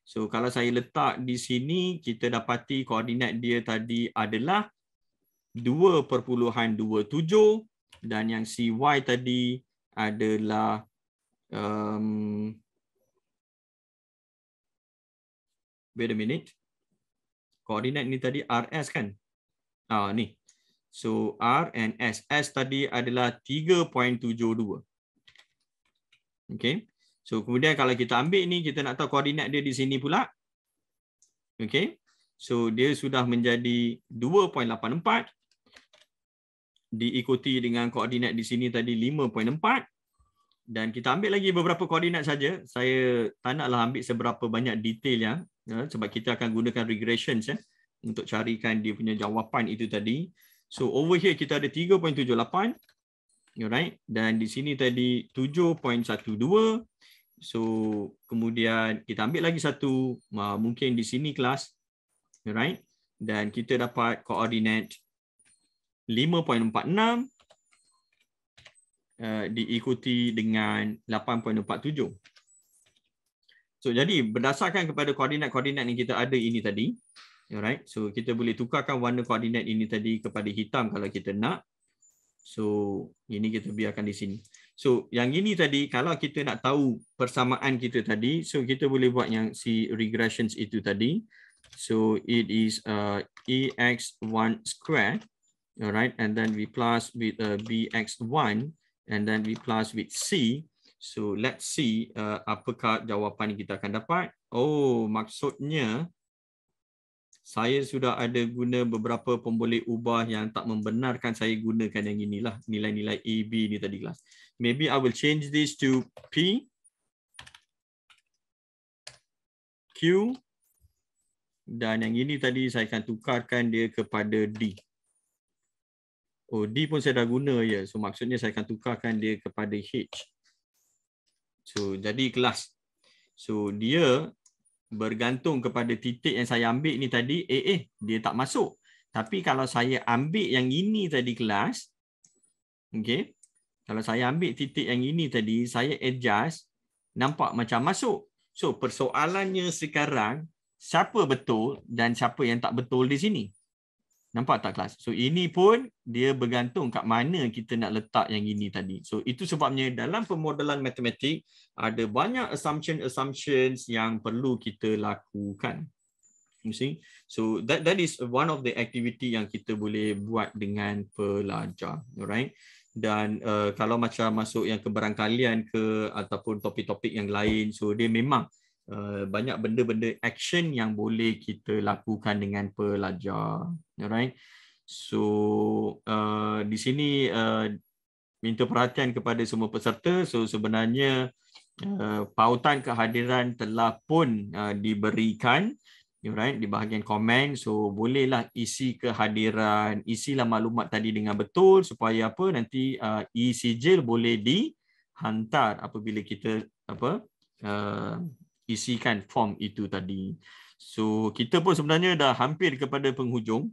So kalau saya letak di sini, kita dapati koordinat dia tadi adalah 2.27 dan yang CY tadi adalah wait a minute. Koordinat ni tadi RS kan? Ni. So R and S. S tadi adalah 3.72. Okay. So kemudian kalau kita ambil ni, kita nak tahu koordinat dia di sini pula. Okay. So dia sudah menjadi 2.84. Diikuti dengan koordinat di sini tadi 5.4. Dan kita ambil lagi beberapa koordinat saja. Saya tak naklah ambil seberapa banyak detail sebab kita akan gunakan regressions untuk carikan dia punya jawapan itu tadi. So over here kita ada 3.78. Alright. Dan di sini tadi 7.12. So kemudian kita ambil lagi satu, mungkin di sini kelas. Alright. Dan kita dapat koordinat 5.46 diikuti dengan 8.47. So jadi berdasarkan kepada koordinat-koordinat yang kita ada ini tadi, alright. So kita boleh tukarkan warna koordinat ini tadi kepada hitam kalau kita nak. So ini kita biarkan di sini. So yang ini tadi kalau kita nak tahu persamaan kita tadi, so kita boleh buat yang si regressions itu tadi. So it is EX1 square, alright, and then we plus with BX1 and then we plus with C. So let's see apakah jawapan kita akan dapat. Oh, maksudnya saya sudah ada guna beberapa pemboleh ubah yang tak membenarkan saya gunakan yang inilah, nilai-nilai AB ni tadi kelas. Maybe I will change this to P, Q, dan yang ini tadi saya akan tukarkan dia kepada D. Oh, D pun saya dah guna ya. So maksudnya saya akan tukarkan dia kepada H. So jadi kelas. So dia bergantung kepada titik yang saya ambil ni tadi, dia tak masuk. Tapi kalau saya ambil yang ini tadi kelas, okay, kalau saya ambil titik yang ini tadi, saya adjust, nampak macam masuk. So persoalannya sekarang, siapa betul dan siapa yang tak betul di sini? Nampak tak kelas? So ini pun dia bergantung kat mana kita nak letak yang ini tadi. So itu sebabnya dalam pemodelan matematik ada banyak assumptions yang perlu kita lakukan. You see? So that is one of the activity yang kita boleh buat dengan pelajar, alright? Dan kalau macam masuk yang kebarangkalian ke ataupun topik-topik yang lain, so dia memang banyak benda-benda action yang boleh kita lakukan dengan pelajar. Alright. So di sini minta perhatian kepada semua peserta. So sebenarnya pautan kehadiran telah pun diberikan, alright, di bahagian komen. So bolehlah isi kehadiran, isilah maklumat tadi dengan betul supaya apa nanti e-sijil boleh dihantar apabila kita isikan form itu tadi. So kita pun sebenarnya dah hampir kepada penghujung.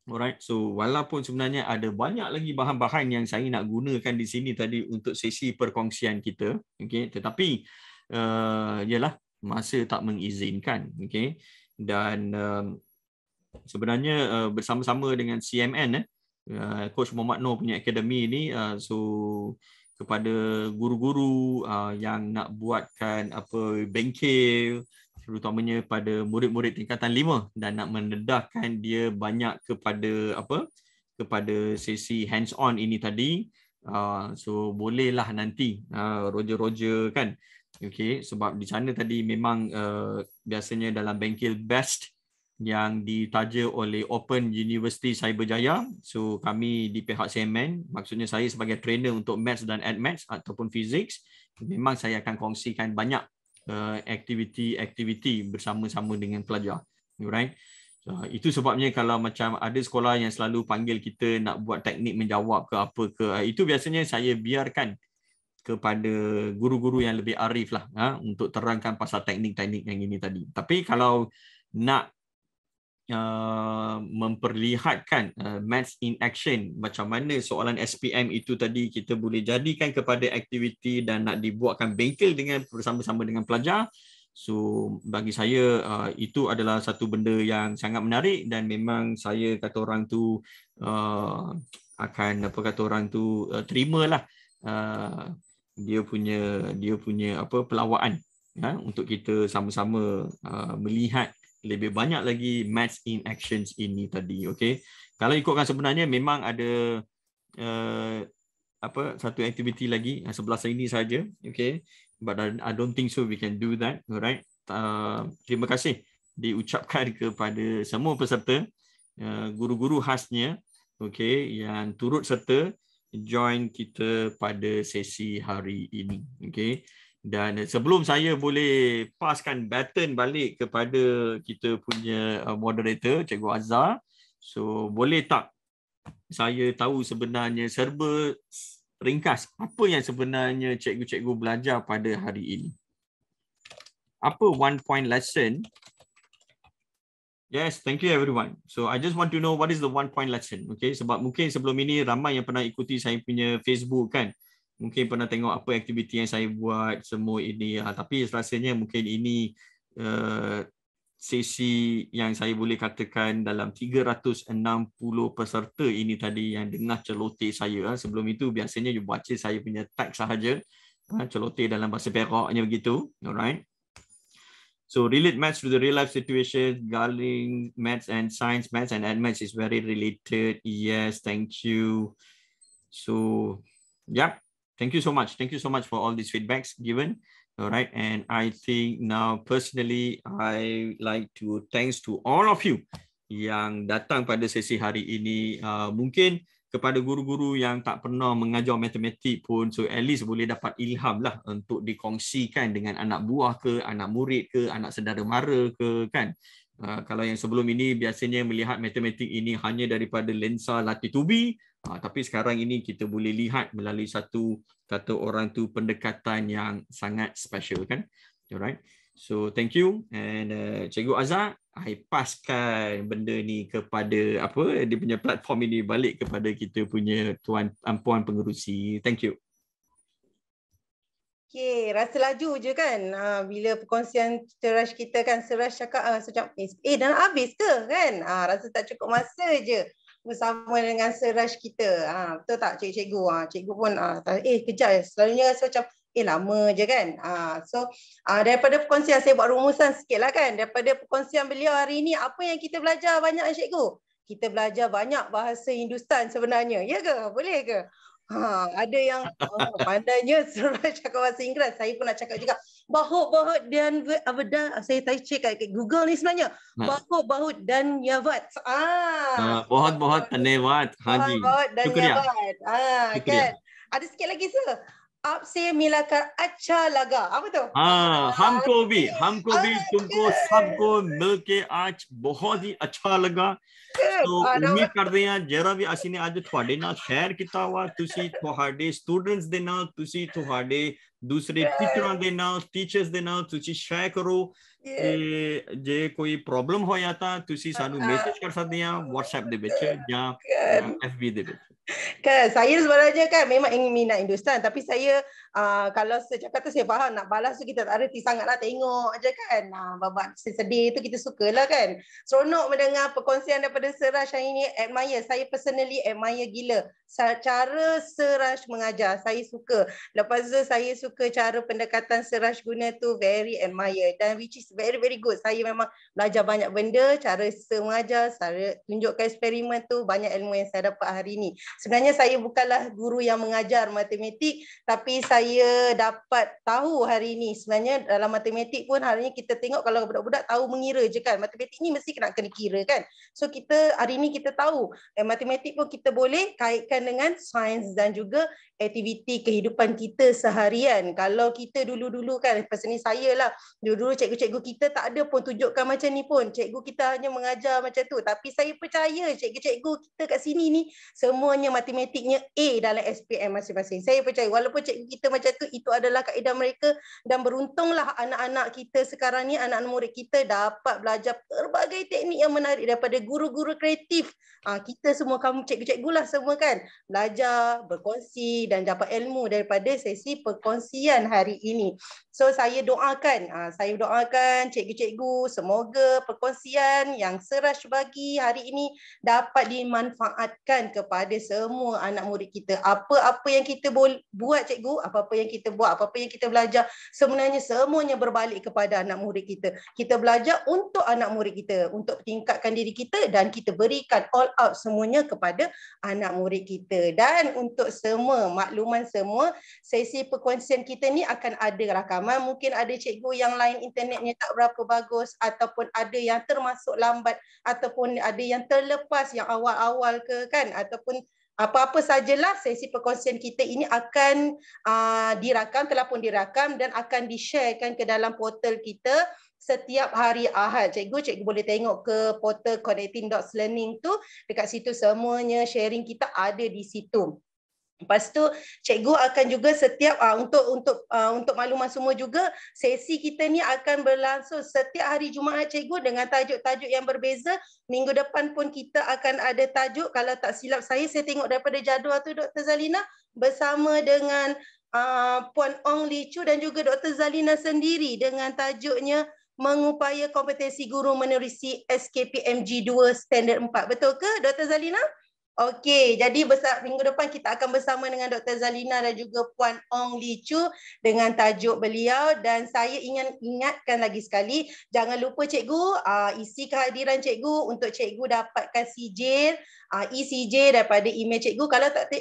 Alright. So walaupun sebenarnya ada banyak lagi bahan-bahan yang saya nak gunakan di sini tadi untuk sesi perkongsian kita, okey, tetapi yalah masa tak mengizinkan, okey. Dan sebenarnya bersama-sama dengan CMN Coach Muhammad Noor punya akademi ni, so kepada guru-guru yang nak buatkan bengkel, terutamanya pada murid-murid tingkatan 5 dan nak mendedahkan dia banyak kepada sesi hands on ini tadi, so bolehlah nanti roger kan, okey, sebab di sana tadi memang biasanya dalam bengkel best yang ditaja oleh Open University Cyberjaya. So kami di pihak CMN, maksudnya saya sebagai trainer untuk Maths dan Admaths ataupun Physics, memang saya akan kongsikan banyak aktiviti bersama-sama dengan pelajar. Alright. So, itu sebabnya kalau macam ada sekolah yang selalu panggil kita nak buat teknik menjawab ke apa ke, itu biasanya saya biarkan kepada guru-guru yang lebih arif lah untuk terangkan pasal teknik-teknik yang ini tadi. Tapi kalau nak memperlihatkan maths in action, macam mana soalan SPM itu tadi kita boleh jadikan kepada aktiviti dan nak dibuatkan bengkel dengan bersama-sama dengan pelajar. So bagi saya itu adalah satu benda yang sangat menarik dan memang saya kata orang tu akan terimalah dia punya pelawaan untuk kita sama-sama melihat lebih banyak lagi maths in actions ini tadi. Okay, kalau ikutkan sebenarnya memang ada satu aktiviti lagi sebelah sini saja. Okay, but I don't think so we can do that. Alright. Terima kasih diucapkan kepada semua peserta, guru-guru khasnya, okay, yang turut serta join kita pada sesi hari ini. Okay. Dan sebelum saya boleh paskan baton balik kepada kita punya moderator, Cikgu Azhar, so boleh tak saya tahu sebenarnya serba ringkas apa yang sebenarnya cikgu-cikgu belajar pada hari ini? Apa one point lesson? Yes, thank you everyone. So I just want to know what is the one point lesson. Okay, sebab mungkin sebelum ini ramai yang pernah ikuti saya punya Facebook kan. mungkin pernah tengok apa aktiviti yang saya buat semua ini. Tapi rasanya mungkin ini sesi yang saya boleh katakan dalam 360 peserta ini tadi yang dengar celoteh saya. Sebelum itu biasanya you baca saya punya teks sahaja. Celoteh dalam bahasa Peraknya begitu. Alright. So relate maths to the real life situation, regarding maths and science, maths and maths is very related. Yes, thank you. So, yeah, thank you so much. Thank you so much for all these feedbacks given. All right, and I think now personally, I like to thanks to all of you yang datang pada sesi hari ini. Mungkin kepada guru-guru yang tak pernah mengajar matematik pun, so at least boleh dapat ilham lah untuk dikongsikan dengan anak buah ke, anak murid ke, anak saudara mara ke, kan. Kalau yang sebelum ini biasanya melihat matematik ini hanya daripada lensa latih tubi, tapi sekarang ini kita boleh lihat melalui satu, kata orang tu, pendekatan yang sangat special, kan. Alright. So thank you, and Cikgu Azhar, I paskan benda ni kepada dia punya platform ini balik kepada kita punya puan pengerusi. Thank you. Okay, rasa laju je kan bila perkongsian Seraj kita kan. Seraj cakap macam dah nak habis ke kan, rasa tak cukup masa je bersama dengan Seraj kita. Betul tak cikgu? Cikgu pun kejar, selalunya rasa macam lama je kan. So daripada perkongsian, saya buat rumusan sikit lah kan. Daripada perkongsian beliau hari ni, apa yang kita belajar banyak cikgu? Kita belajar banyak bahasa Hindustan sebenarnya. Ya ke? Boleh ke? Ada yang pandainya Seraj cakap bahasa Inggeris. Saya pun nak cakap juga. Bahut dan avada. Saya tadi cek kat Google ni sebenarnya. Bahut dan yavat. Bahut धन्यवाद. Bahut dan yavat. Kan. Ada sikit lagi sir. आपसे मिलाकर अच्छा लगा. apa tu? हमको भी तुमको सबको मिलके आज बहुत ही अच्छा लगा. तो उम्मीद करते हैं जरा भी ਅਸੀਂ ਨੇ ਅੱਜ ਤੁਹਾਡੇ ਨਾਲ ਸ਼ੇਅਰ ਕੀਤਾ ਵਾ, ਤੁਸੀਂ ਤੁਹਾਡੇ ਸਟੂਡੈਂਟਸ ਦੇ ਨਾਲ, ਤੁਸੀਂ ਤੁਹਾਡੇ ਦੂਸਰੇ ਟੀਚਰਾਂ ਦੇ ਨਾਲ, ਟੀਚਰਸ ਦੇ ਨਾਲ ਤੁਸੀਂ ਸ਼ੇਅਰ ਕਰੋ। ਜੇ ਕੋਈ ਪ੍ਰੋਬਲਮ ਹੋਇਆ ਤਾਂ ਤੁਸੀਂ ਸਾਨੂੰ ਮੈਸੇਜ ਕਰ ਸਕਦੇ ਆ WhatsApp ਦੇ ਵਿੱਚ ਜਾਂ FB ਦੇ ਵਿੱਚ। Kan saya sebenarnya kan memang ingin minat Hindustan, tapi saya kalau saya cakap tu saya faham, nak balas tu kita tak reti sangat lah, tengok aja kan. Babak sedih tu kita sukalah kan. Seronok mendengar perkongsian daripada Seraj hari ini. Admire, saya personally admire gila cara Seraj mengajar, saya suka. Lepas tu saya suka cara pendekatan Seraj guna tu, very admire, dan which is very very good. Saya memang belajar banyak benda, cara mengajar, cara tunjukkan eksperimen tu, banyak ilmu yang saya dapat hari ini. Sebenarnya saya bukanlah guru yang mengajar matematik, tapi saya dapat tahu hari ini sebenarnya dalam matematik pun hari ini kita tengok kalau budak-budak tahu mengira je kan. Matematik ni mesti kena kira kan. So kita hari ini kita tahu matematik pun kita boleh kaitkan dengan sains dan juga aktiviti kehidupan kita seharian. Kalau kita dulu-dulu kan, pasal ni saya lah, dulu-dulu cikgu-cikgu kita tak ada pun tunjukkan macam ni pun. Cikgu kita hanya mengajar macam tu. Tapi saya percaya cikgu-cikgu kita kat sini ni semuanya matematiknya A dalam SPM masing-masing. Saya percaya walaupun cikgu kita macam tu, itu adalah kaedah mereka, dan beruntunglah anak-anak kita sekarang ni, anak-anak murid kita dapat belajar berbagai teknik yang menarik daripada guru-guru kreatif. Kita semua, kamu cikgu-cikgu lah semua kan, belajar, berkongsi dan dapat ilmu daripada sesi perkongsian hari ini. So saya doakan cikgu-cikgu, semoga perkongsian yang Seraj bagi hari ini dapat dimanfaatkan kepada semua anak murid kita. Apa-apa yang kita buat cikgu, apa-apa yang kita buat, apa-apa yang kita belajar, sebenarnya semuanya berbalik kepada anak murid kita. Kita belajar untuk anak murid kita, untuk tingkatkan diri kita, dan kita berikan all out semuanya kepada anak murid kita. Dan untuk semua makluman semua, sesi perkongsian kita ni akan ada rakaman. Mungkin ada cikgu yang lain internetnya tak berapa bagus, ataupun ada yang termasuk lambat, ataupun ada yang terlepas yang awal-awal ke kan, ataupun apa-apa sajalah, sesi perkongsian kita ini akan dirakam, telah pun dirakam dan akan di-sharekan ke dalam portal kita setiap hari Ahad. Cikgu boleh tengok ke portal Connecting Dots Learning tu, dekat situ semuanya sharing kita ada di situ. Lepas tu cikgu akan juga setiap untuk makluman semua juga, sesi kita ni akan berlangsung setiap hari Jumaat cikgu dengan tajuk-tajuk yang berbeza. Minggu depan pun kita akan ada tajuk, kalau tak silap saya tengok daripada jadual tu Dr. Zalina bersama dengan Puan Ong Lee Chu dan juga Dr. Zalina sendiri dengan tajuknya mengupaya kompetensi guru menerusi SKPMG 2 Standard 4. Betul ke Dr. Zalina? Okey, jadi minggu depan kita akan bersama dengan Dr. Zalina dan juga Puan Ong Lee Chu dengan tajuk beliau. Dan saya ingin ingatkan lagi sekali, jangan lupa cikgu isi kehadiran cikgu untuk cikgu dapatkan sijil, e-sijil daripada email cikgu.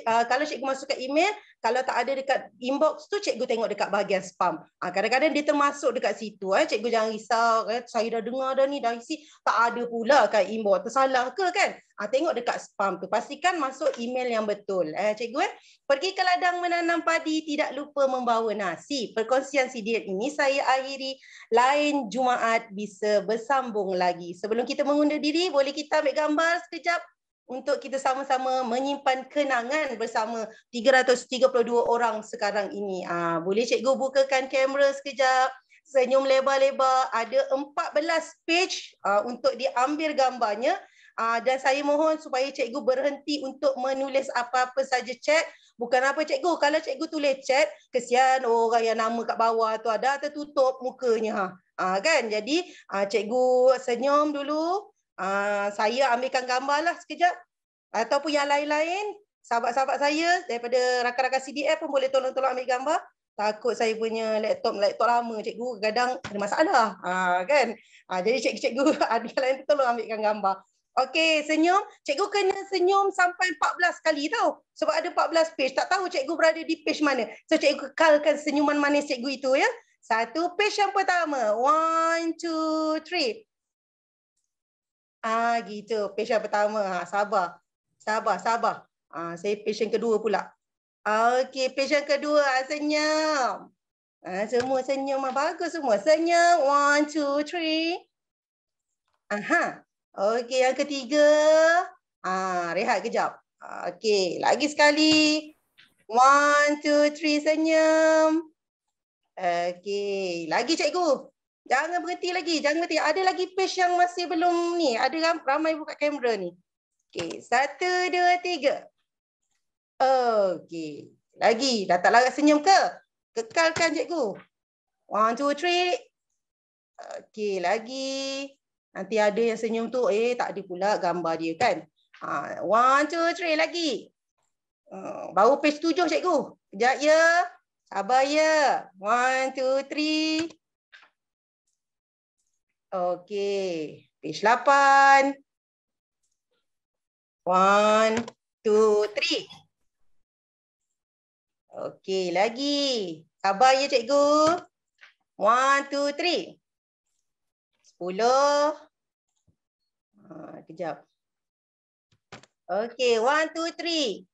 Kalau cikgu masukkan email, kalau tak ada dekat inbox tu, cikgu tengok dekat bahagian spam. Kadang-kadang dia termasuk dekat situ. Cikgu jangan risau, saya dah dengar dah ni, dah isi, tak ada pula kat inbox. Tersalah ke kan? Tengok dekat spam tu. Pastikan masuk email yang betul. Cikgu, pergi ke ladang menanam padi, tidak lupa membawa nasi. Perkongsian sijil ini saya akhiri, lain Jumaat bisa bersambung lagi. Sebelum kita mengundur diri, boleh kita ambil gambar sekejap untuk kita sama-sama menyimpan kenangan bersama 332 orang sekarang ini. Boleh cikgu bukakan kamera sekejap, senyum lebar-lebar. Ada 14 page untuk diambil gambarnya. Dan saya mohon supaya cikgu berhenti untuk menulis apa-apa saja chat. Bukan apa cikgu, kalau cikgu tulis chat, kesian orang yang nama kat bawah tu ada tertutup mukanya. Kan? Jadi cikgu senyum dulu. Saya ambilkan gambar lah sekejap. Ataupun yang lain-lain, sahabat-sahabat saya daripada rakan-rakan CDF pun boleh tolong-tolong ambil gambar. Takut saya punya laptop lama cikgu kadang ada masalah. Kan? Jadi cikgu ada yang lain tolong ambilkan gambar. Okey, senyum. Cikgu kena senyum sampai 14 kali tau. Sebab ada 14 page. Tak tahu cikgu berada di page mana. So cikgu kekalkan senyuman manis cikgu itu ya. Satu page yang pertama. 1, 2, 3. Gitu. Page yang pertama. Sabar. Saya page yang kedua pula. Okey, page yang kedua. Senyum. Semua senyum. Bagus semua. Senyum. 1, 2, 3. Okey, yang ketiga. Rehat kejap. Okey, lagi sekali. 1, 2, 3, senyum. Okey, lagi cikgu. Jangan berhenti lagi, jangan berhenti. Ada lagi page yang masih belum ni. Ada ramai buka kamera ni. Okey, 1, 2, 3. Okey, lagi. Dah tak larat senyum ke? Kekalkan cikgu. 1, 2, 3. Okey, lagi. Nanti ada yang senyum tu, tak ada pula gambar dia kan. 1, 2, 3 lagi. Baru page 7 cikgu. Kejap ya. Sabar ya. 1, 2, 3. Okey. Page 8. 1, 2, 3. Okey, lagi. Sabar ya cikgu. 1, 2, 3. 10. Kejap. Okey, 1, 2, 3.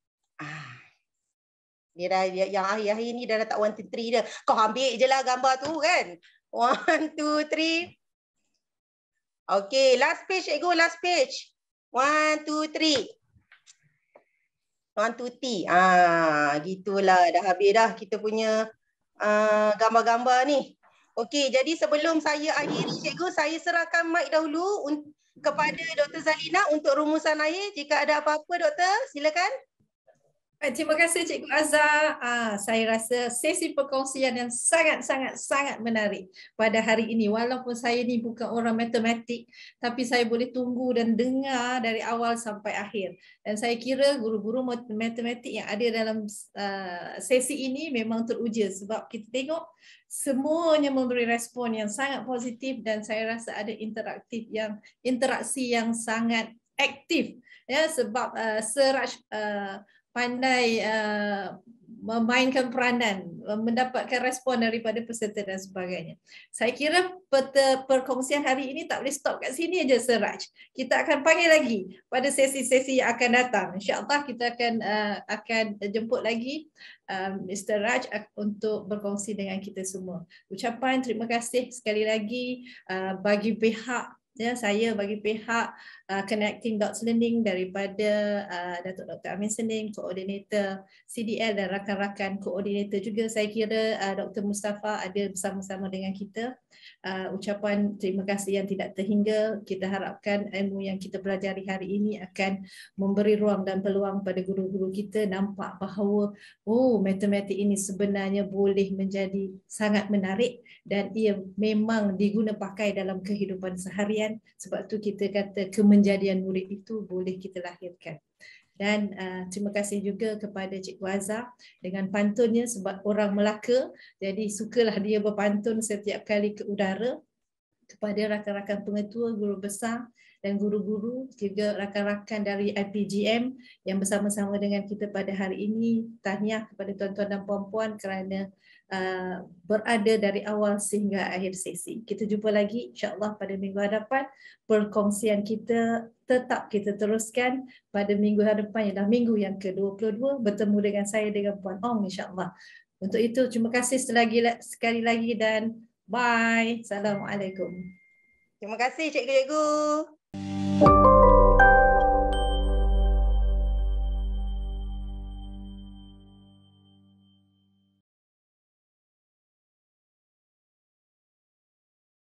Dia dah yang akhir-akhir ni dah tak 1, 2, 3 dah. Kau ambil je lah gambar tu kan. 1, 2, 3. Okey, last page cikgu, last page. 1, 2, 3. 1, 2, 3. Gitulah dah habis dah kita punya gambar-gambar ni. Okey, jadi sebelum saya akhiri cikgu, saya serahkan mic dahulu kepada Dr. Zalina untuk rumusan akhir. Jika ada apa-apa doktor, silakan. Terima kasih Cikgu Azhar. Saya rasa sesi perkongsian yang sangat menarik pada hari ini. Walaupun saya ni bukan orang matematik, tapi saya boleh tunggu dan dengar dari awal sampai akhir. Dan saya kira guru-guru matematik yang ada dalam sesi ini memang teruja sebab kita tengok semuanya memberi respon yang sangat positif dan saya rasa ada interaksi yang sangat aktif ya sebab Siraj pandai memainkan peranan, mendapatkan respon daripada peserta dan sebagainya. Saya kira perkongsian hari ini tak boleh stop kat sini aja Siraj. Kita akan panggil lagi pada sesi-sesi yang akan datang. InsyaAllah kita akan jemput lagi Mr. Raj untuk berkongsi dengan kita semua. Ucapan terima kasih sekali lagi bagi pihak Ya, saya bagi pihak Connecting Dots Learning daripada Datuk Dr. Amin Senin, koordinator CDL dan rakan-rakan koordinator juga, saya kira Dr. Mustafa ada bersama-sama dengan kita. Ucapan terima kasih yang tidak terhingga. Kita harapkan ilmu yang kita pelajari hari ini akan memberi ruang dan peluang pada guru-guru kita nampak bahawa matematik ini sebenarnya boleh menjadi sangat menarik dan ia memang diguna pakai dalam kehidupan seharian. Sebab tu kita kata kemenjadian murid itu boleh kita lahirkan. Dan terima kasih juga kepada Cikgu Azhar dengan pantunnya, sebab orang Melaka, jadi sukalah dia berpantun setiap kali ke udara. Kepada rakan-rakan pengetua, guru besar dan guru-guru, juga rakan-rakan dari IPGM yang bersama-sama dengan kita pada hari ini, tahniah kepada tuan-tuan dan puan-puan kerana berada dari awal sehingga akhir sesi. Kita jumpa lagi insya-Allah pada minggu hadapan. Perkongsian kita tetap kita teruskan pada minggu hadapan, ialah minggu yang ke-22, bertemu dengan saya dengan Puan Ong insya-Allah. Untuk itu terima kasih sekali lagi dan bye. Assalamualaikum. Terima kasih cikgu-cikgu.